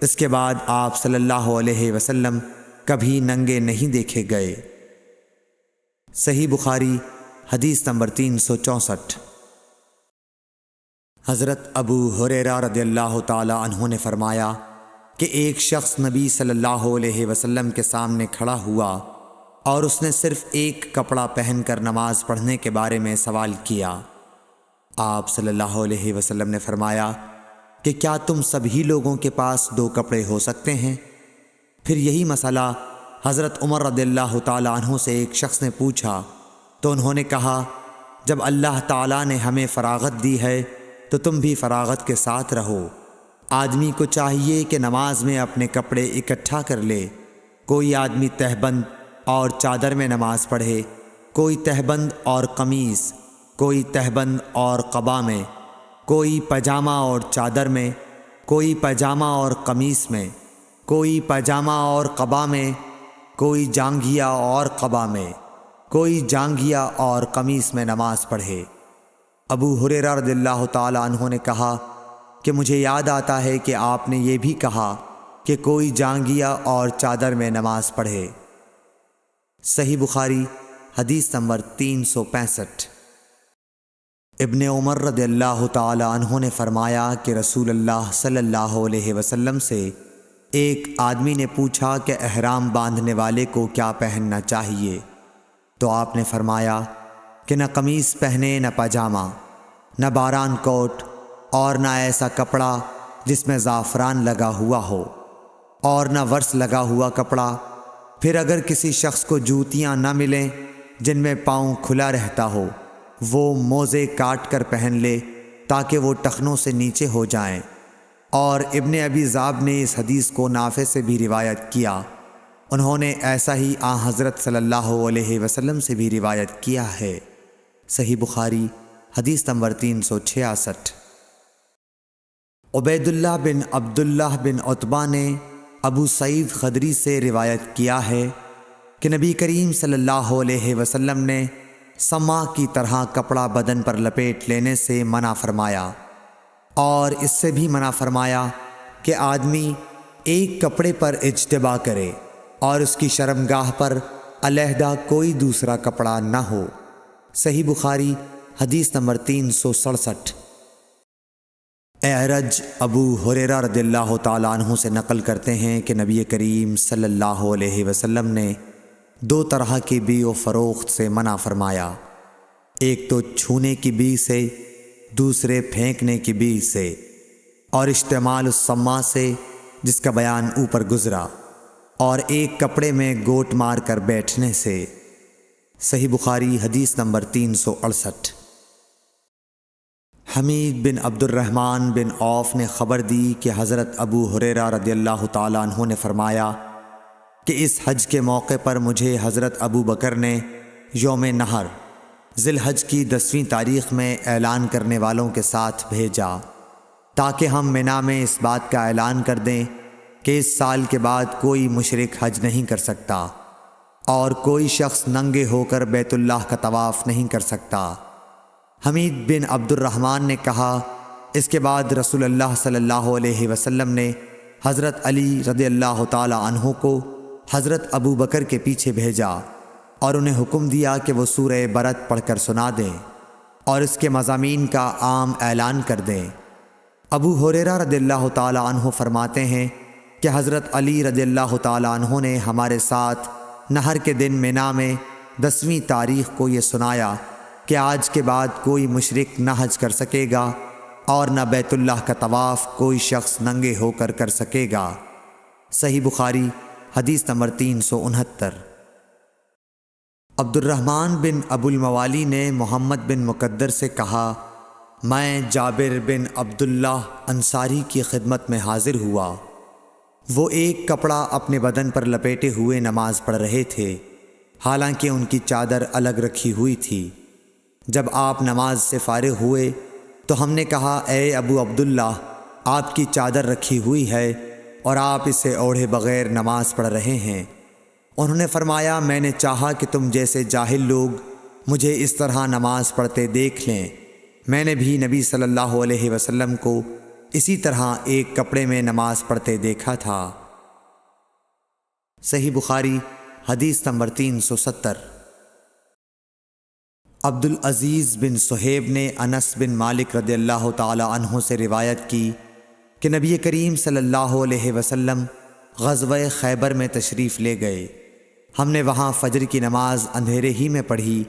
اس کے بعد آپ صلی اللہ علیہ وسلم کبھی ننگے نہیں دیکھے گئے۔ صحیح بخاری حدیث نمبر 364۔ حضرت ابو ہریرہ رضی اللہ تعالی عنہ نے فرمایا کہ ایک شخص نبی صلی اللہ علیہ وسلم کے سامنے کھڑا ہوا اور اس نے صرف ایک کپڑا پہن کر نماز پڑھنے کے بارے میں سوال کیا۔ آپ صلی اللہ علیہ وسلم نے فرمایا کہ کیا تم سبھی لوگوں کے پاس 2 کپڑے ہو سکتے ہیں؟ پھر یہی مسئلہ حضرت عمر رضی اللہ تعالی عنہ سے ایک شخص نے پوچھا تو انہوں نے کہا، جب اللہ تعالیٰ نے ہمیں فراغت دی ہے تو تم بھی فراغت کے ساتھ رہو۔ آدمی کو چاہیے کہ نماز میں اپنے کپڑے اکٹھا کر لے۔ کوئی آدمی تہبند اور چادر میں نماز پڑھے، کوئی تہبند اور قمیص، کوئی تہبند اور قبا میں، کوئی پاجامہ اور چادر میں، کوئی پاجامہ اور قمیص میں، کوئی پاجامہ اور قبا میں، کوئی جانگھیا اور قبا میں، کوئی جانگھیا اور قمیص میں نماز پڑھے۔ ابو ہریرہ رضی اللہ تعالی عنہ نے کہا کہ مجھے یاد آتا ہے کہ آپ نے یہ بھی کہا کہ کوئی جانگھیا اور چادر میں نماز پڑھے۔ صحیح بخاری حدیث نمبر 365۔ ابن عمر رضی اللہ تعالی عنہ نے فرمایا کہ رسول اللہ صلی اللہ علیہ وسلم سے ایک آدمی نے پوچھا کہ احرام باندھنے والے کو کیا پہننا چاہیے، تو آپ نے فرمایا کہ نہ قمیص پہنے، نہ پاجامہ، نہ باران کوٹ، اور نہ ایسا کپڑا جس میں زعفران لگا ہوا ہو، اور نہ ورس لگا ہوا کپڑا۔ پھر اگر کسی شخص کو جوتیاں نہ ملیں جن میں پاؤں کھلا رہتا ہو، وہ موزے کاٹ کر پہن لے تاکہ وہ ٹخنوں سے نیچے ہو جائیں۔ اور ابن ابی ذئب نے اس حدیث کو نافع سے بھی روایت کیا، انہوں نے ایسا ہی حضرت صلی اللہ علیہ وسلم سے بھی روایت کیا ہے۔ صحیح بخاری حدیث نمبر 366۔ عبید اللہ بن عبداللہ بن عتبہ نے ابو سعید خدری سے روایت کیا ہے کہ نبی کریم صلی اللہ علیہ وسلم نے سما کی طرح کپڑا بدن پر لپیٹ لینے سے منع فرمایا، اور اس سے بھی منع فرمایا کہ آدمی ایک کپڑے پر اجتباء کرے اور اس کی شرمگاہ پر علیحدہ کوئی دوسرا کپڑا نہ ہو۔ صحیح بخاری حدیث نمبر 367۔ اعرج ابو ہریرہ رضی اللہ تعالیٰ عنہ سے نقل کرتے ہیں کہ نبی کریم صلی اللہ علیہ وسلم نے 2 طرح کی بیع و فروخت سے منع فرمایا، ایک تو چھونے کی بیع سے، دوسرے پھینکنے کی بیع سے، اور اشتعمال السما سے جس کا بیان اوپر گزرا، اور ایک کپڑے میں گوٹ مار کر بیٹھنے سے۔ صحیح بخاری حدیث نمبر 368۔ حمید بن عبد الرحمن بن عوف نے خبر دی کہ حضرت ابو ہریرہ رضی اللہ تعالیٰ عنہ نے فرمایا کہ اس حج کے موقع پر مجھے حضرت ابو بکر نے یوم نحر ذی الحج کی 10ویں تاریخ میں اعلان کرنے والوں کے ساتھ بھیجا تاکہ ہم منا میں اس بات کا اعلان کر دیں کہ اس سال کے بعد کوئی مشرک حج نہیں کر سکتا اور کوئی شخص ننگے ہو کر بیت اللہ کا طواف نہیں کر سکتا۔ حمید بن عبد الرحمن نے کہا، اس کے بعد رسول اللہ صلی اللہ علیہ وسلم نے حضرت علی رضی اللہ تعالی عنہ کو حضرت ابو بکر کے پیچھے بھیجا اور انہیں حکم دیا کہ وہ سورہ برت پڑھ کر سنا دیں اور اس کے مضامین کا عام اعلان کر دیں۔ ابو ہریرہ رضی اللہ تعالی عنہ فرماتے ہیں کہ حضرت علی رضی اللہ تعالی عنہ نے ہمارے ساتھ نہر کے دن منا میں 10ویں تاریخ کو یہ سنایا کہ آج کے بعد کوئی مشرک نہ حج کر سکے گا اور نہ بیت اللہ کا طواف کوئی شخص ننگے ہو کر کر سکے گا۔ صحیح بخاری حدیث نمبر 369۔ عبد الرحمن بن ابو الموالی نے محمد بن مقدر سے کہا، میں جابر بن عبداللہ انصاری کی خدمت میں حاضر ہوا۔ وہ ایک کپڑا اپنے بدن پر لپیٹے ہوئے نماز پڑھ رہے تھے، حالانکہ ان کی چادر الگ رکھی ہوئی تھی۔ جب آپ نماز سے فارغ ہوئے تو ہم نے کہا، اے ابو عبداللہ، آپ کی چادر رکھی ہوئی ہے اور آپ اسے اوڑھے بغیر نماز پڑھ رہے ہیں۔ انہوں نے فرمایا، میں نے چاہا کہ تم جیسے جاہل لوگ مجھے اس طرح نماز پڑھتے دیکھ لیں۔ میں نے بھی نبی صلی اللہ علیہ وسلم کو اسی طرح ایک کپڑے میں نماز پڑھتے دیکھا تھا۔ صحیح بخاری حدیث نمبر 370۔ عبد العزیز بن صہیب نے انس بن مالک رضی اللہ تعالی عنہ سے روایت کی کہ نبی کریم صلی اللہ علیہ وسلم غزوہ خیبر میں تشریف لے گئے۔ ہم نے وہاں فجر کی نماز اندھیرے ہی میں پڑھی،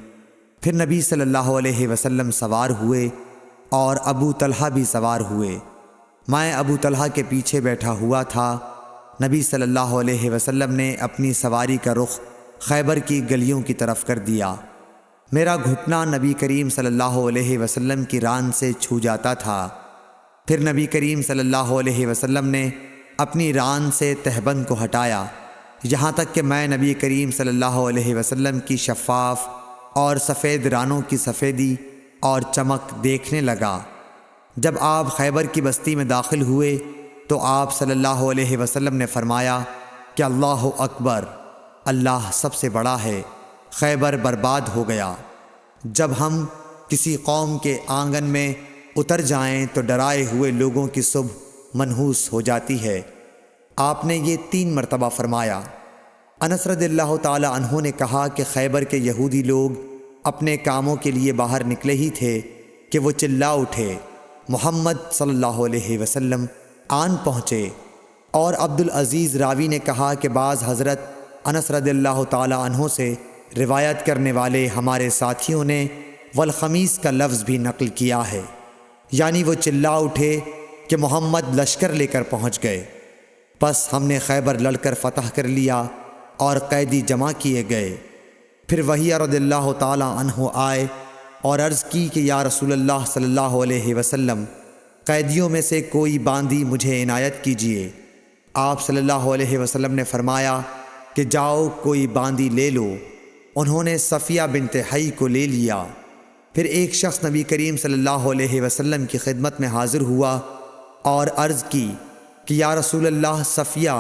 پھر نبی صلی اللہ علیہ وسلم سوار ہوئے اور ابو طلحہ بھی سوار ہوئے۔ میں ابو طلحہ کے پیچھے بیٹھا ہوا تھا۔ نبی صلی اللہ علیہ وسلم نے اپنی سواری کا رخ خیبر کی گلیوں کی طرف کر دیا۔ میرا گھٹنا نبی کریم صلی اللہ علیہ وسلم کی ران سے چھو جاتا تھا۔ پھر نبی کریم صلی اللہ علیہ وسلم نے اپنی ران سے تہبند کو ہٹایا، یہاں تک کہ میں نبی کریم صلی اللہ علیہ وسلم کی شفاف اور سفید رانوں کی سفیدی اور چمک دیکھنے لگا۔ جب آپ خیبر کی بستی میں داخل ہوئے تو آپ صلی اللہ علیہ وسلم نے فرمایا کہ اللہ اکبر، اللہ سب سے بڑا ہے، خیبر برباد ہو گیا۔ جب ہم کسی قوم کے آنگن میں اتر جائیں تو ڈرائے ہوئے لوگوں کی صبح منحوس ہو جاتی ہے۔ آپ نے یہ 3 مرتبہ فرمایا۔ انس رضی اللہ تعالی عنہ نے کہا کہ خیبر کے یہودی لوگ اپنے کاموں کے لیے باہر نکلے ہی تھے کہ وہ چلا اٹھے، محمد صلی اللہ علیہ وسلم آن پہنچے۔ اور عبد العزیز راوی نے کہا کہ بعض حضرت انس رضی اللہ تعالی عنہ سے روایت کرنے والے ہمارے ساتھیوں نے والخمیس کا لفظ بھی نقل کیا ہے، یعنی وہ چلا اٹھے کہ محمد لشکر لے کر پہنچ گئے۔ پس ہم نے خیبر لڑ کر فتح کر لیا اور قیدی جمع کیے گئے۔ پھر وحیہ رضی اللہ تعالی عنہ آئے اور عرض کی کہ یا رسول اللہ صلی اللہ علیہ وسلم، قیدیوں میں سے کوئی باندی مجھے عنایت کیجیے۔ آپ صلی اللہ علیہ وسلم نے فرمایا کہ جاؤ کوئی باندی لے لو۔ انہوں نے صفیہ بنت حی کو لے لیا۔ پھر ایک شخص نبی کریم صلی اللہ علیہ وسلم کی خدمت میں حاضر ہوا اور عرض کی کہ یا رسول اللہ، صفیہ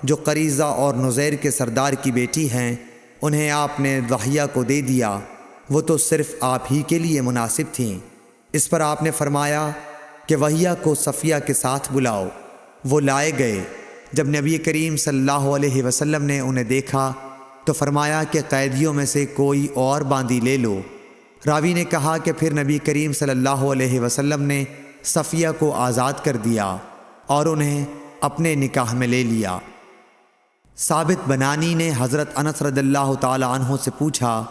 جو قریظہ اور نزیر کے سردار کی بیٹی ہیں، انہیں آپ نے ضحیہ کو دے دیا، وہ تو صرف آپ ہی کے لیے مناسب تھیں۔ اس پر آپ نے فرمایا کہ وحیہ کو صفیہ کے ساتھ بلاؤ۔ وہ لائے گئے۔ جب نبی کریم صلی اللہ علیہ وسلم نے انہیں دیکھا تو فرمایا کہ قیدیوں میں سے کوئی اور باندی لے لو۔ راوی نے کہا کہ پھر نبی کریم صلی اللہ علیہ وسلم نے صفیہ کو آزاد کر دیا اور انہیں اپنے نکاح میں لے لیا۔ ثابت بنانی نے حضرت انس رضی اللہ تعالی عنہ سے پوچھا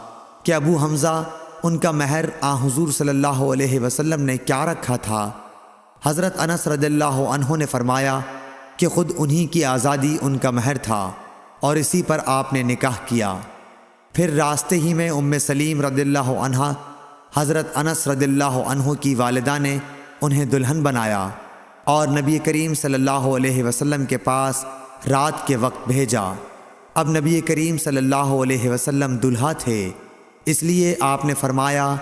کہ ابو حمزہ، ان کا مہر حضور صلی اللہ علیہ وسلم نے کیا رکھا تھا؟ حضرت انس رضی اللہ عنہ نے فرمایا کہ خود انہی کی آزادی ان کا مہر تھا اور اسی پر آپ نے نکاح کیا۔ پھر راستے ہی میں ام سلیم رضی اللہ عنہ حضرت انس رضی اللہ عنہ کی والدہ نے انہیں دلہن بنایا اور نبی کریم صلی اللہ علیہ وسلم کے پاس رات کے وقت بھیجا۔ اب نبی کریم صلی اللہ علیہ وسلم دلہا تھے، اس لیے آپ نے فرمایا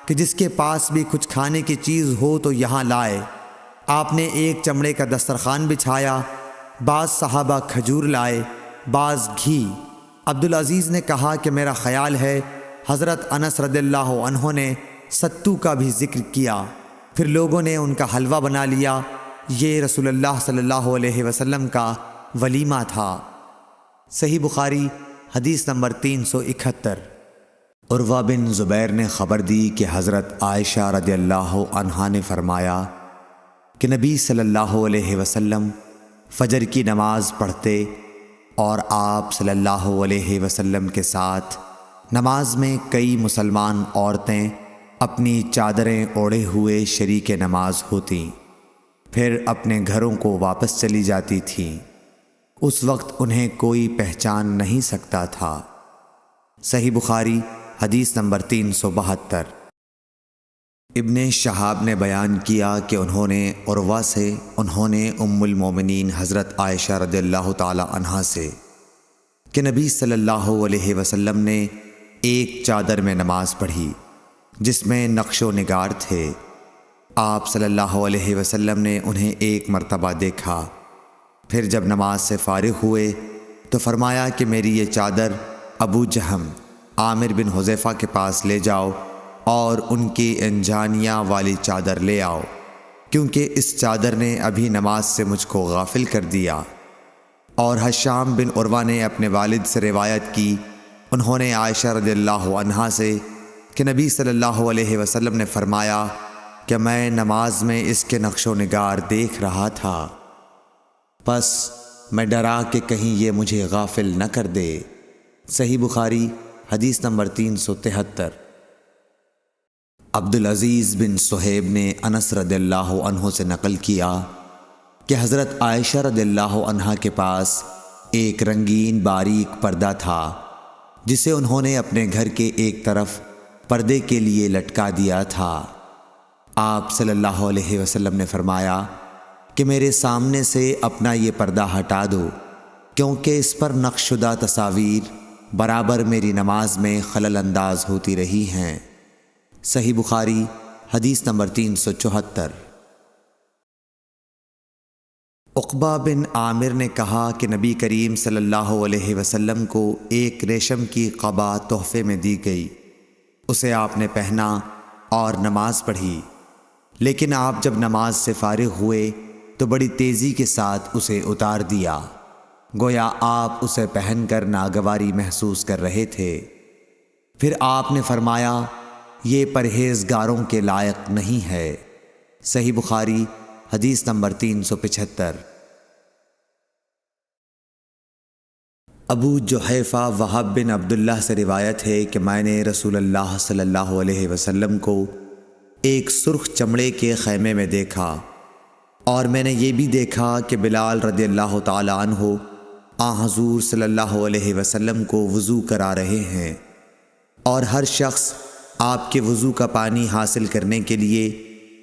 کہ جس کے پاس بھی کچھ کھانے کی چیز ہو تو یہاں لائے۔ آپ نے ایک چمڑے کا دسترخوان بچھایا، بعض صحابہ کھجور لائے، بعض گھی۔ عبدالعزیز نے کہا کہ میرا خیال ہے حضرت انس رضی اللہ عنہ نے ستو کا بھی ذکر کیا، پھر لوگوں نے ان کا حلوہ بنا لیا۔ یہ رسول اللہ صلی اللہ علیہ وسلم کا ولیمہ تھا۔ صحیح بخاری حدیث نمبر 371۔ عروہ بن زبیر نے خبر دی کہ حضرت عائشہ رضی اللہ عنہا نے فرمایا کہ نبی صلی اللہ علیہ وسلم فجر کی نماز پڑھتے اور آپ صلی اللہ علیہ وسلم کے ساتھ نماز میں کئی مسلمان عورتیں اپنی چادریں اوڑھے ہوئے شریک نماز ہوتیں، پھر اپنے گھروں کو واپس چلی جاتی تھیں۔ اس وقت انہیں کوئی پہچان نہیں سکتا تھا۔ صحیح بخاری حدیث نمبر 372۔ ابن شہاب نے بیان کیا کہ انہوں نے عروہ سے ام المومنین حضرت عائشہ رضی اللہ تعالی عنہا سے کہ نبی صلی اللہ علیہ وسلم نے ایک چادر میں نماز پڑھی جس میں نقش و نگار تھے۔ آپ صلی اللہ علیہ وسلم نے انہیں ایک مرتبہ دیکھا، پھر جب نماز سے فارغ ہوئے تو فرمایا کہ میری یہ چادر ابو جہم عامر بن حذیفہ کے پاس لے جاؤ اور ان کی انجانیاں والی چادر لے آؤ، کیونکہ اس چادر نے ابھی نماز سے مجھ کو غافل کر دیا۔ اور ہشام بن عروہ نے اپنے والد سے روایت کی، انہوں نے عائشہ رضی اللہ عنہا سے کہ نبی صلی اللہ علیہ وسلم نے فرمایا کہ میں نماز میں اس کے نقش و نگار دیکھ رہا تھا، پس میں ڈرا کہ کہیں یہ مجھے غافل نہ کر دے۔ صحیح بخاری حدیث نمبر 373۔ عبدالعزیز بن صہیب نے انس رضی اللہ عنہ سے نقل کیا کہ حضرت عائشہ رضی اللہ عنہا کے پاس ایک رنگین باریک پردہ تھا جسے انہوں نے اپنے گھر کے ایک طرف پردے کے لیے لٹکا دیا تھا۔ آپ صلی اللہ علیہ وسلم نے فرمایا کہ میرے سامنے سے اپنا یہ پردہ ہٹا دو، کیونکہ اس پر نقش شدہ تصاویر برابر میری نماز میں خلل انداز ہوتی رہی ہیں۔ صحیح بخاری حدیث نمبر 374۔ عقبہ بن عامر نے کہا کہ نبی کریم صلی اللہ علیہ وسلم کو ایک ریشم کی قبا تحفے میں دی گئی، اسے آپ نے پہنا اور نماز پڑھی، لیکن آپ جب نماز سے فارغ ہوئے تو بڑی تیزی کے ساتھ اسے اتار دیا، گویا آپ اسے پہن کر ناگواری محسوس کر رہے تھے۔ پھر آپ نے فرمایا یہ پرہیزگاروں کے لائق نہیں ہے۔ صحیح بخاری حدیث نمبر 375۔ ابو جحیفہ وہب بن عبداللہ سے روایت ہے کہ میں نے رسول اللہ صلی اللہ علیہ وسلم کو ایک سرخ چمڑے کے خیمے میں دیکھا، اور میں نے یہ بھی دیکھا کہ بلال رضی اللہ تعالی عنہ حضور صلی اللہ علیہ وسلم کو وضو کرا رہے ہیں، اور ہر شخص آپ کے وضو کا پانی حاصل کرنے کے لیے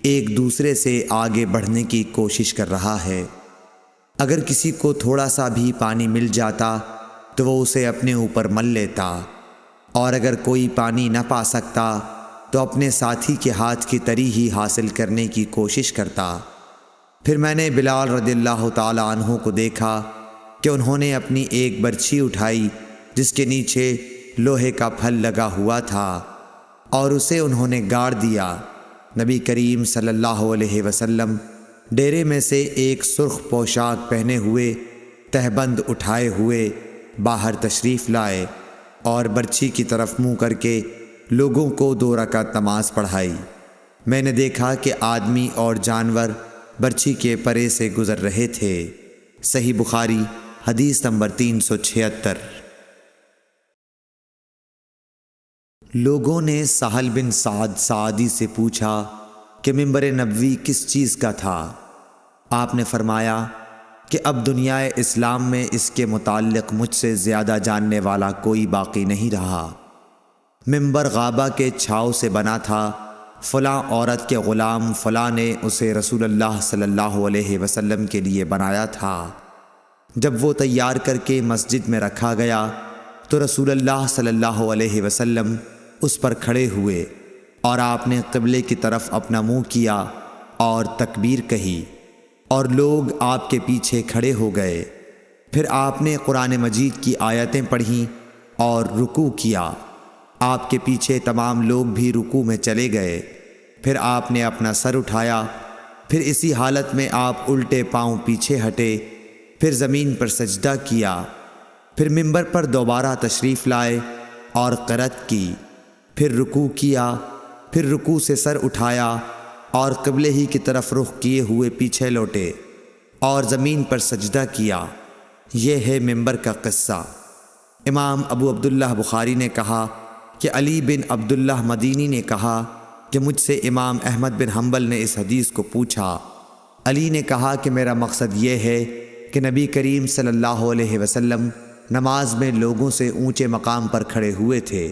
ایک دوسرے سے آگے بڑھنے کی کوشش کر رہا ہے۔ اگر کسی کو تھوڑا سا بھی پانی مل جاتا تو وہ اسے اپنے اوپر مل لیتا، اور اگر کوئی پانی نہ پا سکتا تو اپنے ساتھی کے ہاتھ کی تری ہی حاصل کرنے کی کوشش کرتا۔ پھر میں نے بلال رضی اللہ تعالی عنہ کو دیکھا کہ انہوں نے اپنی ایک برچھی اٹھائی جس کے نیچے لوہے کا پھل لگا ہوا تھا اور اسے انہوں نے گاڑ دیا۔ نبی کریم صلی اللہ علیہ وسلم ڈیرے میں سے ایک سرخ پوشاک پہنے ہوئے تہبند اٹھائے ہوئے باہر تشریف لائے اور برچھی کی طرف منہ کر کے لوگوں کو 2 رکعت نماز پڑھائی۔ میں نے دیکھا کہ آدمی اور جانور برچھی کے پرے سے گزر رہے تھے۔ صحیح بخاری حدیث نمبر 376۔ لوگوں نے سہل بن سعد سعدی سے پوچھا کہ منبر نبوی کس چیز کا تھا؟ آپ نے فرمایا کہ اب دنیا اسلام میں اس کے متعلق مجھ سے زیادہ جاننے والا کوئی باقی نہیں رہا۔ منبر غابہ کے چھاؤ سے بنا تھا، فلاں عورت کے غلام فلاں نے اسے رسول اللہ صلی اللہ علیہ وسلم کے لیے بنایا تھا۔ جب وہ تیار کر کے مسجد میں رکھا گیا تو رسول اللہ صلی اللہ علیہ وسلم اس پر کھڑے ہوئے اور آپ نے قبلے کی طرف اپنا منہ کیا اور تکبیر کہی اور لوگ آپ کے پیچھے کھڑے ہو گئے۔ پھر آپ نے قرآن مجید کی آیتیں پڑھیں اور رکوع کیا۔ آپ کے پیچھے تمام لوگ بھی رکوع میں چلے گئے۔ پھر آپ نے اپنا سر اٹھایا، پھر اسی حالت میں آپ الٹے پاؤں پیچھے ہٹے، پھر زمین پر سجدہ کیا، پھر منبر پر دوبارہ تشریف لائے اور قرأت کی، پھر رکوع کیا، پھر رکوع سے سر اٹھایا اور قبلے ہی کی طرف رخ کیے ہوئے پیچھے لوٹے اور زمین پر سجدہ کیا۔ یہ ہے منبر کا قصہ۔ امام ابو عبداللہ بخاری نے کہا کہ علی بن عبداللہ مدینی نے کہا کہ مجھ سے امام احمد بن حنبل نے اس حدیث کو پوچھا۔ علی نے کہا کہ میرا مقصد یہ ہے کہ نبی کریم صلی اللہ علیہ وسلم نماز میں لوگوں سے اونچے مقام پر کھڑے ہوئے تھے،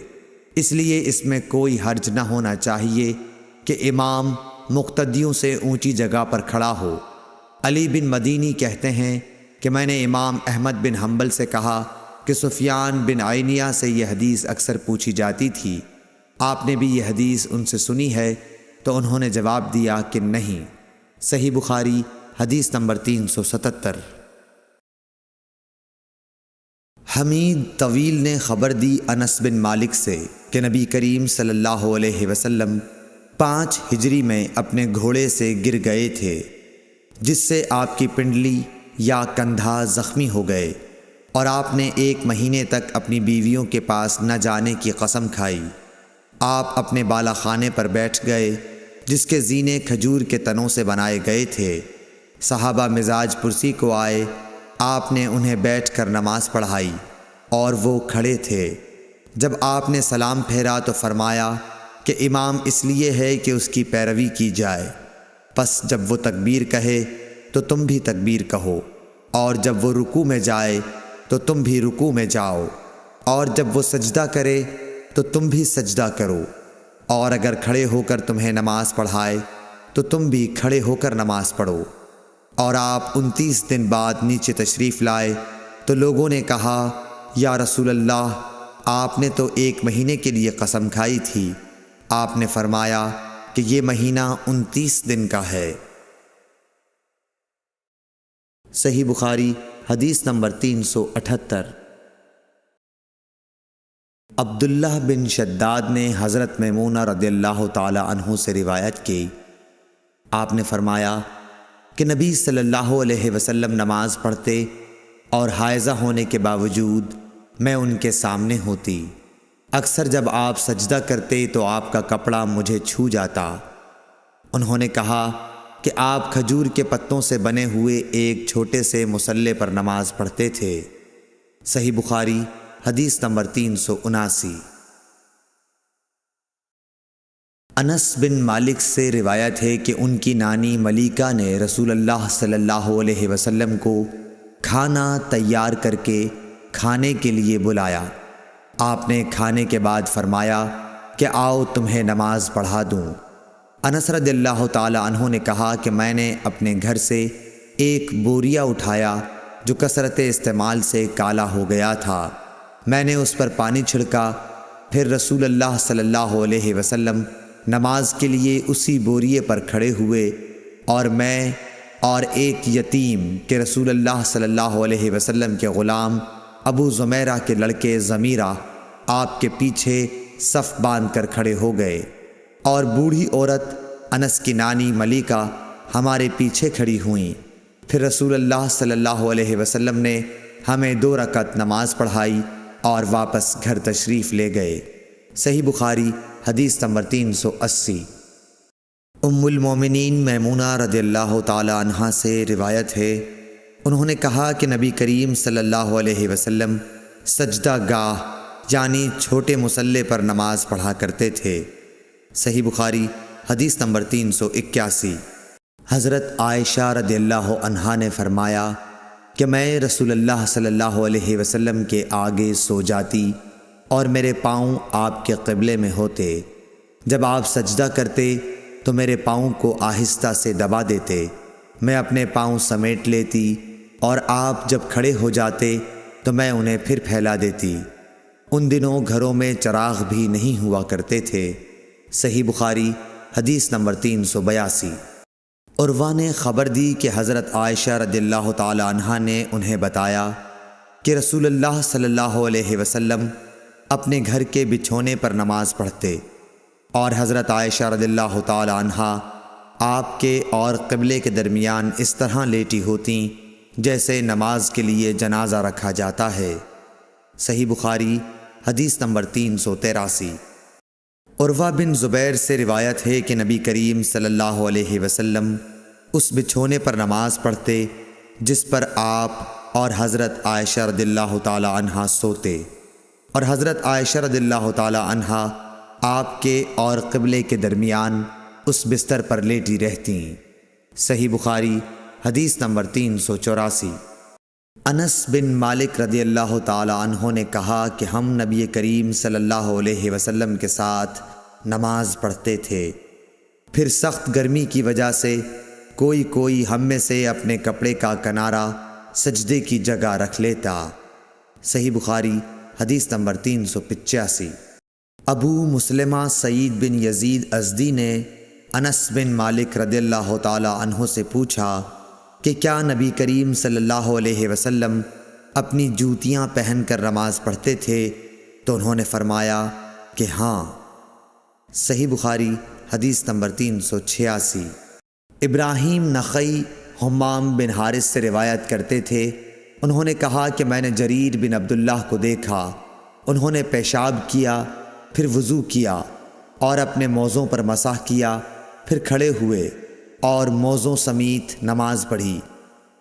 اس لیے اس میں کوئی حرج نہ ہونا چاہیے کہ امام مقتدیوں سے اونچی جگہ پر کھڑا ہو۔ علی بن مدینی کہتے ہیں کہ میں نے امام احمد بن حنبل سے کہا کہ سفیان بن عینیہ سے یہ حدیث اکثر پوچھی جاتی تھی، آپ نے بھی یہ حدیث ان سے سنی ہے؟ تو انہوں نے جواب دیا کہ نہیں۔ صحیح بخاری حدیث نمبر 377۔ حمید طویل نے خبر دی انس بن مالک سے کہ نبی کریم صلی اللہ علیہ وسلم 5 ہجری میں اپنے گھوڑے سے گر گئے تھے، جس سے آپ کی پنڈلی یا کندھا زخمی ہو گئے، اور آپ نے 1 مہینے تک اپنی بیویوں کے پاس نہ جانے کی قسم کھائی۔ آپ اپنے بالا خانے پر بیٹھ گئے جس کے زینے کھجور کے تنوں سے بنائے گئے تھے۔ صحابہ مزاج پرسی کو آئے، آپ نے انہیں بیٹھ کر نماز پڑھائی اور وہ کھڑے تھے۔ جب آپ نے سلام پھیرا تو فرمایا کہ امام اس لیے ہے کہ اس کی پیروی کی جائے، پس جب وہ تکبیر کہے تو تم بھی تکبیر کہو، اور جب وہ رکوع میں جائے تو تم بھی رکوع میں جاؤ، اور جب وہ سجدہ کرے تو تم بھی سجدہ کرو، اور اگر کھڑے ہو کر تمہیں نماز پڑھائے تو تم بھی کھڑے ہو کر نماز پڑھو۔ اور آپ 29 دن بعد نیچے تشریف لائے تو لوگوں نے کہا یا رسول اللہ، آپ نے تو 1 مہینے کے لیے قسم کھائی تھی۔ آپ نے فرمایا کہ یہ مہینہ 29 دن کا ہے۔ صحیح بخاری حدیث نمبر 378۔ عبداللہ بن شداد نے حضرت میمونہ رضی اللہ تعالی عنہ سے روایت کی، آپ نے فرمایا کہ نبی صلی اللہ علیہ وسلم نماز پڑھتے اور حائضہ ہونے کے باوجود میں ان کے سامنے ہوتی۔ اکثر جب آپ سجدہ کرتے تو آپ کا کپڑا مجھے چھو جاتا۔ انہوں نے کہا کہ آپ کھجور کے پتوں سے بنے ہوئے ایک چھوٹے سے مصلے پر نماز پڑھتے تھے۔ صحیح بخاری حدیث نمبر 379۔ انس بن مالک سے روایت ہے کہ ان کی نانی ملیکہ نے رسول اللہ صلی اللہ علیہ وسلم کو کھانا تیار کر کے کھانے کے لیے بلایا۔ آپ نے کھانے کے بعد فرمایا کہ آؤ تمہیں نماز پڑھا دوں۔ انس رضی اللہ تعالی عنہ نے کہا کہ میں نے اپنے گھر سے ایک بوریا اٹھایا جو کثرت استعمال سے کالا ہو گیا تھا۔ میں نے اس پر پانی چھڑکا، پھر رسول اللہ صلی اللہ علیہ وسلم نماز کے لیے اسی بوریے پر کھڑے ہوئے، اور میں اور ایک یتیم کہ رسول اللہ صلی اللہ علیہ وسلم کے غلام ابو زمیرہ کے لڑکے ضمیرہ آپ کے پیچھے صف باندھ کر کھڑے ہو گئے، اور بوڑھی عورت انس کی نانی ملیکہ ہمارے پیچھے کھڑی ہوئیں۔ پھر رسول اللہ صلی اللہ علیہ وسلم نے ہمیں 2 رکعت نماز پڑھائی اور واپس گھر تشریف لے گئے۔ صحیح بخاری حدیث نمبر 380۔ ام المومنین میمونہ رضی اللہ تعالی عنہا سے روایت ہے، انہوں نے کہا کہ نبی کریم صلی اللہ علیہ وسلم سجدہ گاہ یعنی چھوٹے مصلے پر نماز پڑھا کرتے تھے۔ صحیح بخاری حدیث نمبر 381۔ حضرت عائشہ رضی اللہ عنہا نے فرمایا کہ میں رسول اللہ صلی اللہ علیہ وسلم کے آگے سو جاتی اور میرے پاؤں آپ کے قبلے میں ہوتے۔ جب آپ سجدہ کرتے تو میرے پاؤں کو آہستہ سے دبا دیتے، میں اپنے پاؤں سمیٹ لیتی، اور آپ جب کھڑے ہو جاتے تو میں انہیں پھر پھیلا دیتی۔ ان دنوں گھروں میں چراغ بھی نہیں ہوا کرتے تھے۔ صحیح بخاری حدیث نمبر 382۔ عروہ نے خبر دی کہ حضرت عائشہ رضی اللہ تعالی عنہا نے انہیں بتایا کہ رسول اللہ صلی اللہ علیہ وسلم اپنے گھر کے بچھونے پر نماز پڑھتے، اور حضرت عائشہ رضی اللہ تعالی عنہا آپ کے اور قبلے کے درمیان اس طرح لیٹی ہوتیں جیسے نماز کے لیے جنازہ رکھا جاتا ہے۔ صحیح بخاری حدیث نمبر 383۔ عروہ بن زبیر سے روایت ہے کہ نبی کریم صلی اللہ علیہ وسلم اس بچھونے پر نماز پڑھتے جس پر آپ اور حضرت عائشہ رضی اللہ تعالی عنہا سوتے، اور حضرت عائشہ رضی اللہ تعالی عنہا آپ کے اور قبلے کے درمیان اس بستر پر لیٹی رہتیں۔ صحیح بخاری حدیث نمبر 384۔ انس بن مالک رضی اللہ تعالی عنہ نے کہا کہ ہم نبی کریم صلی اللہ علیہ وسلم کے ساتھ نماز پڑھتے تھے، پھر سخت گرمی کی وجہ سے کوئی ہم میں سے اپنے کپڑے کا کنارہ سجدے کی جگہ رکھ لیتا۔ صحیح بخاری حدیث نمبر 385۔ ابو مسلمہ سعید بن یزید ازدی نے انس بن مالک رضی اللہ تعالی عنہ سے پوچھا کہ کیا نبی کریم صلی اللہ علیہ وسلم اپنی جوتیاں پہن کر نماز پڑھتے تھے؟ تو انہوں نے فرمایا کہ ہاں۔ صحیح بخاری حدیث نمبر 386۔ ابراہیم نخعی حمام بن حارث سے روایت کرتے تھے، انہوں نے کہا کہ میں نے جریر بن عبداللہ کو دیکھا، انہوں نے پیشاب کیا، پھر وضو کیا اور اپنے موزوں پر مسح کیا، پھر کھڑے ہوئے اور موزوں سمیت نماز پڑھی۔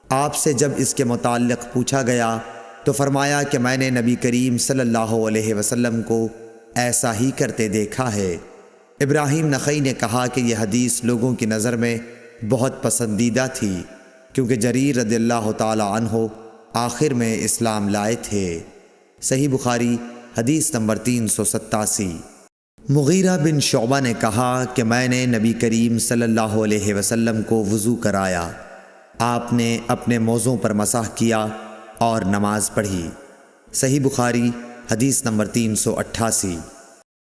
آپ سے جب اس کے متعلق پوچھا گیا تو فرمایا کہ میں نے نبی کریم صلی اللہ علیہ وسلم کو ایسا ہی کرتے دیکھا ہے۔ ابراہیم نخعی نے کہا کہ یہ حدیث لوگوں کی نظر میں بہت پسندیدہ تھی، کیونکہ جریر رضی اللہ تعالی عنہ آخر میں اسلام لائے تھے۔ صحیح بخاری حدیث نمبر 387۔ مغیرہ بن شعبہ نے کہا کہ میں نے نبی کریم صلی اللہ علیہ وسلم کو وضو کرایا، آپ نے اپنے موزوں پر مسح کیا اور نماز پڑھی۔ صحیح بخاری حدیث نمبر 388۔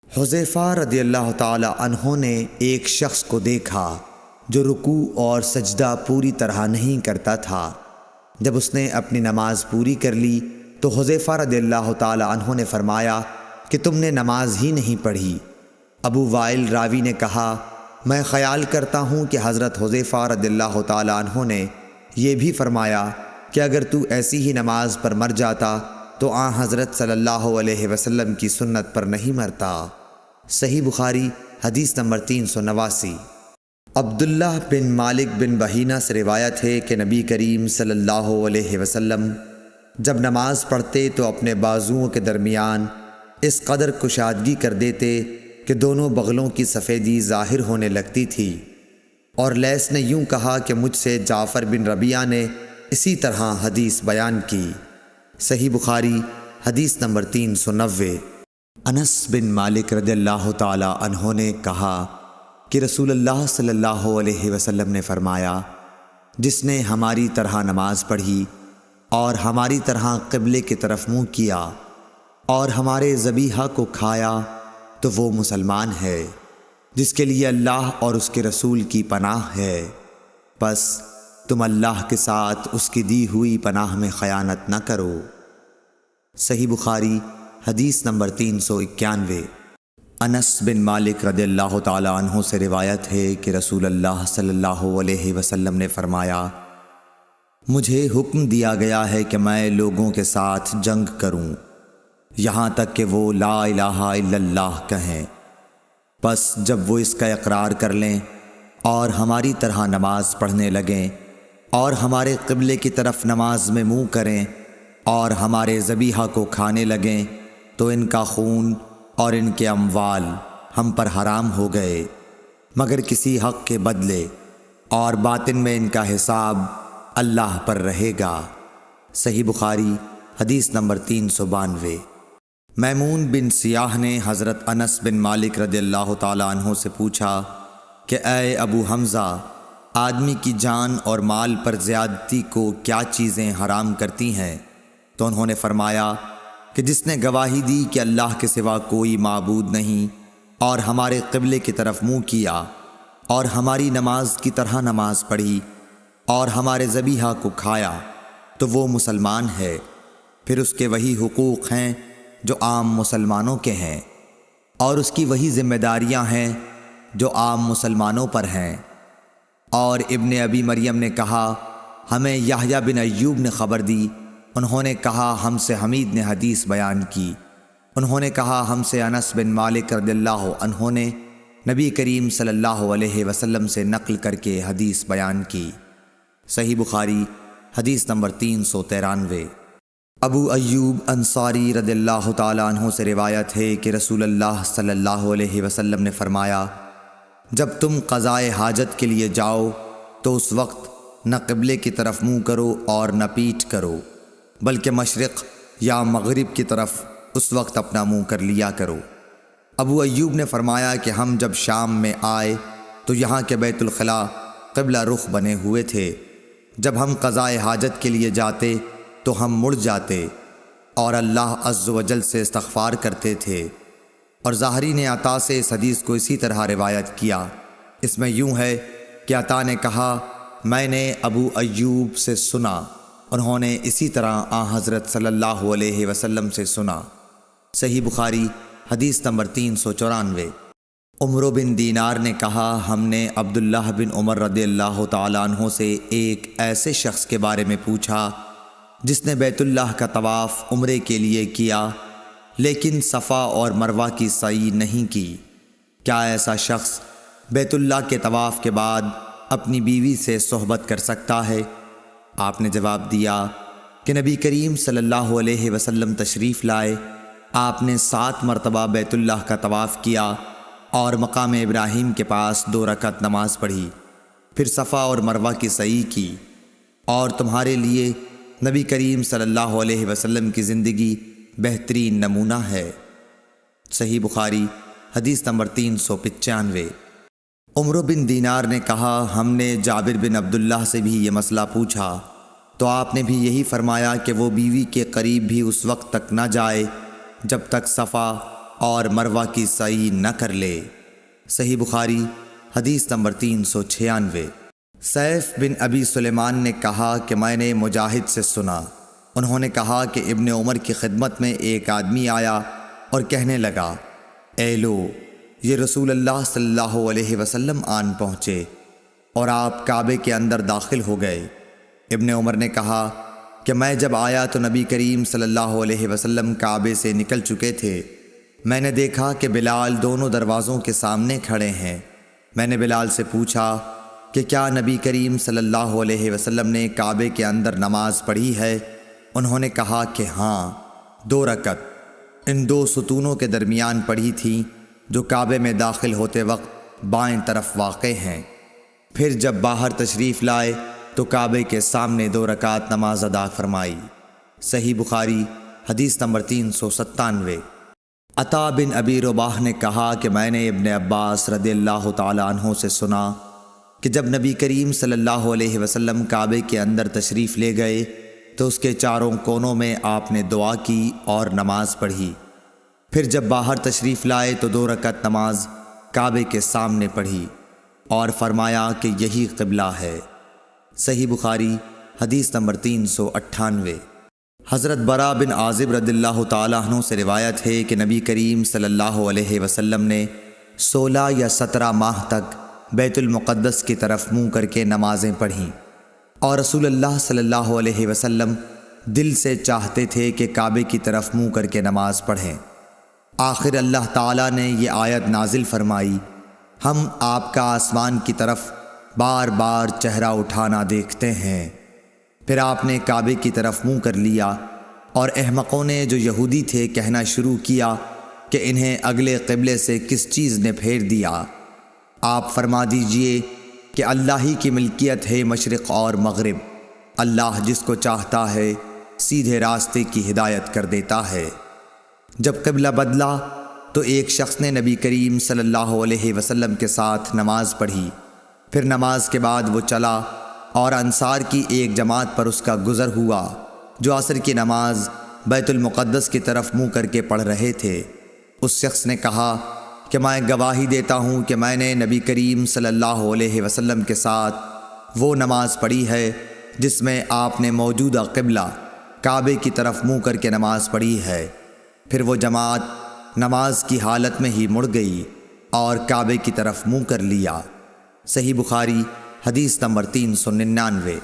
حذیفہ رضی اللہ تعالی عنہ نے ایک شخص کو دیکھا جو رکوع اور سجدہ پوری طرح نہیں کرتا تھا۔ جب اس نے اپنی نماز پوری کر لی تو حذیفہ رضی اللہ تعالی عنہ نے فرمایا کہ تم نے نماز ہی نہیں پڑھی۔ ابو وائل راوی نے کہا میں خیال کرتا ہوں کہ حضرت حذیفہ رضی اللہ تعالی عنہ نے یہ بھی فرمایا کہ اگر تو ایسی ہی نماز پر مر جاتا تو حضرت صلی اللہ علیہ وسلم کی سنت پر نہیں مرتا۔ صحیح بخاری حدیث نمبر 389۔ عبداللہ بن مالک بن بحینہ سے روایت ہے کہ نبی کریم صلی اللہ علیہ وسلم جب نماز پڑھتے تو اپنے بازوؤں کے درمیان اس قدر کشادگی کر دیتے کہ دونوں بغلوں کی سفیدی ظاہر ہونے لگتی تھی۔ اور لیث نے یوں کہا کہ مجھ سے جعفر بن ربیعہ نے اسی طرح حدیث بیان کی۔ صحیح بخاری حدیث نمبر 390۔ انس بن مالک رضی اللہ تعالی عنہ نے کہا کہ رسول اللہ صلی اللہ علیہ وسلم نے فرمایا جس نے ہماری طرح نماز پڑھی اور ہماری طرح قبلے کی طرف منہ کیا اور ہمارے ذبیحہ کو کھایا تو وہ مسلمان ہے۔ جس کے لیے اللہ اور اس کے رسول کی پناہ ہے، پس تم اللہ کے ساتھ اس کی دی ہوئی پناہ میں خیانت نہ کرو۔ صحیح بخاری حدیث نمبر 391۔ انس بن مالک رضی اللہ تعالی عنہ سے روایت ہے کہ رسول اللہ صلی اللہ علیہ وسلم نے فرمایا، مجھے حکم دیا گیا ہے کہ میں لوگوں کے ساتھ جنگ کروں یہاں تک کہ وہ لا الہ الا اللہ کہیں، پس جب وہ اس کا اقرار کر لیں اور ہماری طرح نماز پڑھنے لگیں اور ہمارے قبلے کی طرف نماز میں منہ کریں اور ہمارے ذبیحہ کو کھانے لگیں تو ان کا خون اور ان کے اموال ہم پر حرام ہو گئے مگر کسی حق کے بدلے، اور باطن میں ان کا حساب اللہ پر رہے گا۔ صحیح بخاری حدیث نمبر 392۔ میمون بن سیاح نے حضرت انس بن مالک رضی اللہ تعالی عنہ سے پوچھا کہ اے ابو حمزہ، آدمی کی جان اور مال پر زیادتی کو کیا چیزیں حرام کرتی ہیں؟ تو انہوں نے فرمایا کہ جس نے گواہی دی کہ اللہ کے سوا کوئی معبود نہیں اور ہمارے قبلے کی طرف منہ کیا اور ہماری نماز کی طرح نماز پڑھی اور ہمارے ذبیحہ کو کھایا تو وہ مسلمان ہے، پھر اس کے وہی حقوق ہیں جو عام مسلمانوں کے ہیں، اور اس کی وہی ذمہ داریاں ہیں جو عام مسلمانوں پر ہیں۔ اور ابن ابی مریم نے کہا، ہمیں یحییٰ بن ایوب نے خبر دی، انہوں نے کہا ہم سے حمید نے حدیث بیان کی، انہوں نے کہا ہم سے انس بن مالک رضی اللہ عنہ نے نبی کریم صلی اللہ علیہ وسلم سے نقل کر کے حدیث بیان کی۔ صحیح بخاری حدیث نمبر 393۔ ابو ایوب انصاری رضی اللہ تعالی عنہ سے روایت ہے کہ رسول اللہ صلی اللہ علیہ وسلم نے فرمایا، جب تم قضائے حاجت کے لیے جاؤ تو اس وقت نہ قبلے کی طرف منہ کرو اور نہ پیٹھ کرو، بلکہ مشرق یا مغرب کی طرف اس وقت اپنا منہ کر لیا کرو۔ ابو ایوب نے فرمایا کہ ہم جب شام میں آئے تو یہاں کے بیت الخلا قبلہ رخ بنے ہوئے تھے، جب ہم قضائے حاجت کے لیے جاتے تو ہم مڑ جاتے اور اللہ عز و جل سے استغفار کرتے تھے۔ اور ظاہری نے عطا سے اس حدیث کو اسی طرح روایت کیا۔ اس میں یوں ہے کہ عطا نے کہا، میں نے ابو ایوب سے سنا، انہوں نے اسی طرح حضرت صلی اللہ علیہ وسلم سے سنا۔ صحیح بخاری حدیث نمبر 394۔ عمر بن دینار نے کہا، ہم نے عبداللہ بن عمر رضی اللہ تعالیٰ عنہ سے ایک ایسے شخص کے بارے میں پوچھا جس نے بیت اللہ کا طواف عمرے کے لیے کیا لیکن صفا اور مروہ کی سعی نہیں کی، کیا ایسا شخص بیت اللہ کے طواف کے بعد اپنی بیوی سے صحبت کر سکتا ہے؟ آپ نے جواب دیا کہ نبی کریم صلی اللہ علیہ وسلم تشریف لائے، آپ نے 7 مرتبہ بیت اللہ کا طواف کیا اور مقام ابراہیم کے پاس 2 رکعت نماز پڑھی، پھر صفا اور مروہ کی سعی کی، اور تمہارے لیے نبی کریم صلی اللہ علیہ وسلم کی زندگی بہترین نمونہ ہے۔ صحیح بخاری حدیث نمبر 395۔ عمر بن دینار نے کہا، ہم نے جابر بن عبداللہ سے بھی یہ مسئلہ پوچھا تو آپ نے بھی یہی فرمایا کہ وہ بیوی کے قریب بھی اس وقت تک نہ جائے جب تک صفا اور مروہ کی سعی نہ کر لے۔ صحیح بخاری حدیث نمبر 396۔ سیف بن ابی سلیمان نے کہا کہ میں نے مجاہد سے سنا، انہوں نے کہا کہ ابن عمر کی خدمت میں ایک آدمی آیا اور کہنے لگا، اے لو، یہ رسول اللہ صلی اللہ علیہ وسلم آن پہنچے اور آپ کعبے کے اندر داخل ہو گئے۔ ابن عمر نے کہا کہ میں جب آیا تو نبی کریم صلی اللہ علیہ وسلم کعبے سے نکل چکے تھے، میں نے دیکھا کہ بلال دونوں دروازوں کے سامنے کھڑے ہیں۔ میں نے بلال سے پوچھا کہ کیا نبی کریم صلی اللہ علیہ وسلم نے کعبے کے اندر نماز پڑھی ہے؟ انہوں نے کہا کہ ہاں، 2 رکعت ان 2 ستونوں کے درمیان پڑھی تھی جو کعبے میں داخل ہوتے وقت بائیں طرف واقع ہیں۔ پھر جب باہر تشریف لائے تو کعبے کے سامنے 2 رکعت نماز ادا فرمائی۔ صحیح بخاری حدیث نمبر 397۔ عطا بن ابی رباح نے کہا کہ میں نے ابن عباس رضی اللہ تعالی عنہ سے سنا کہ جب نبی کریم صلی اللہ علیہ وسلم کعبے کے اندر تشریف لے گئے تو اس کے چاروں کونوں میں آپ نے دعا کی اور نماز پڑھی۔ پھر جب باہر تشریف لائے تو 2 رکعت نماز کعبے کے سامنے پڑھی اور فرمایا کہ یہی قبلہ ہے۔ صحیح بخاری حدیث نمبر 398۔ حضرت برا بن عازب رضی اللہ تعالیٰ عنہ سے روایت ہے کہ نبی کریم صلی اللہ علیہ وسلم نے 16 یا 17 ماہ تک بیت المقدس کی طرف منہ کر کے نمازیں پڑھیں، اور رسول اللہ صلی اللہ علیہ وسلم دل سے چاہتے تھے کہ کعبے کی طرف منہ کر کے نماز پڑھیں۔ آخر اللہ تعالیٰ نے یہ آیت نازل فرمائی، ہم آپ کا آسمان کی طرف بار بار چہرہ اٹھانا دیکھتے ہیں۔ پھر آپ نے کعبے کی طرف منہ کر لیا، اور احمقوں نے جو یہودی تھے کہنا شروع کیا کہ انہیں اگلے قبلے سے کس چیز نے پھیر دیا۔ آپ فرما دیجئے کہ اللہ ہی کی ملکیت ہے مشرق اور مغرب، اللہ جس کو چاہتا ہے سیدھے راستے کی ہدایت کر دیتا ہے۔ جب قبلہ بدلا تو ایک شخص نے نبی کریم صلی اللہ علیہ وسلم کے ساتھ نماز پڑھی، پھر نماز کے بعد وہ چلا اور انصار کی ایک جماعت پر اس کا گزر ہوا جو عصر کی نماز بیت المقدس کی طرف منہ کر کے پڑھ رہے تھے۔ اس شخص نے کہا کہ میں گواہی دیتا ہوں کہ میں نے نبی کریم صلی اللہ علیہ وسلم کے ساتھ وہ نماز پڑھی ہے جس میں آپ نے موجودہ قبلہ کعبے کی طرف منہ کر کے نماز پڑھی ہے۔ پھر وہ جماعت نماز کی حالت میں ہی مڑ گئی اور کعبے کی طرف منہ کر لیا۔ صحیح بخاری حدیث نمبر 399۔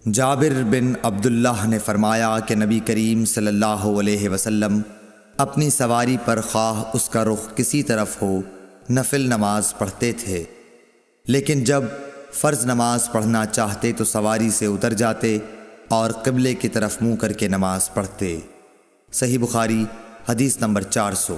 جابر بن عبداللہ نے فرمایا کہ نبی کریم صلی اللہ علیہ وسلم اپنی سواری پر خواہ اس کا رخ کسی طرف ہو نفل نماز پڑھتے تھے، لیکن جب فرض نماز پڑھنا چاہتے تو سواری سے اتر جاتے اور قبلے کی طرف منہ کر کے نماز پڑھتے۔ صحیح بخاری حدیث نمبر 400۔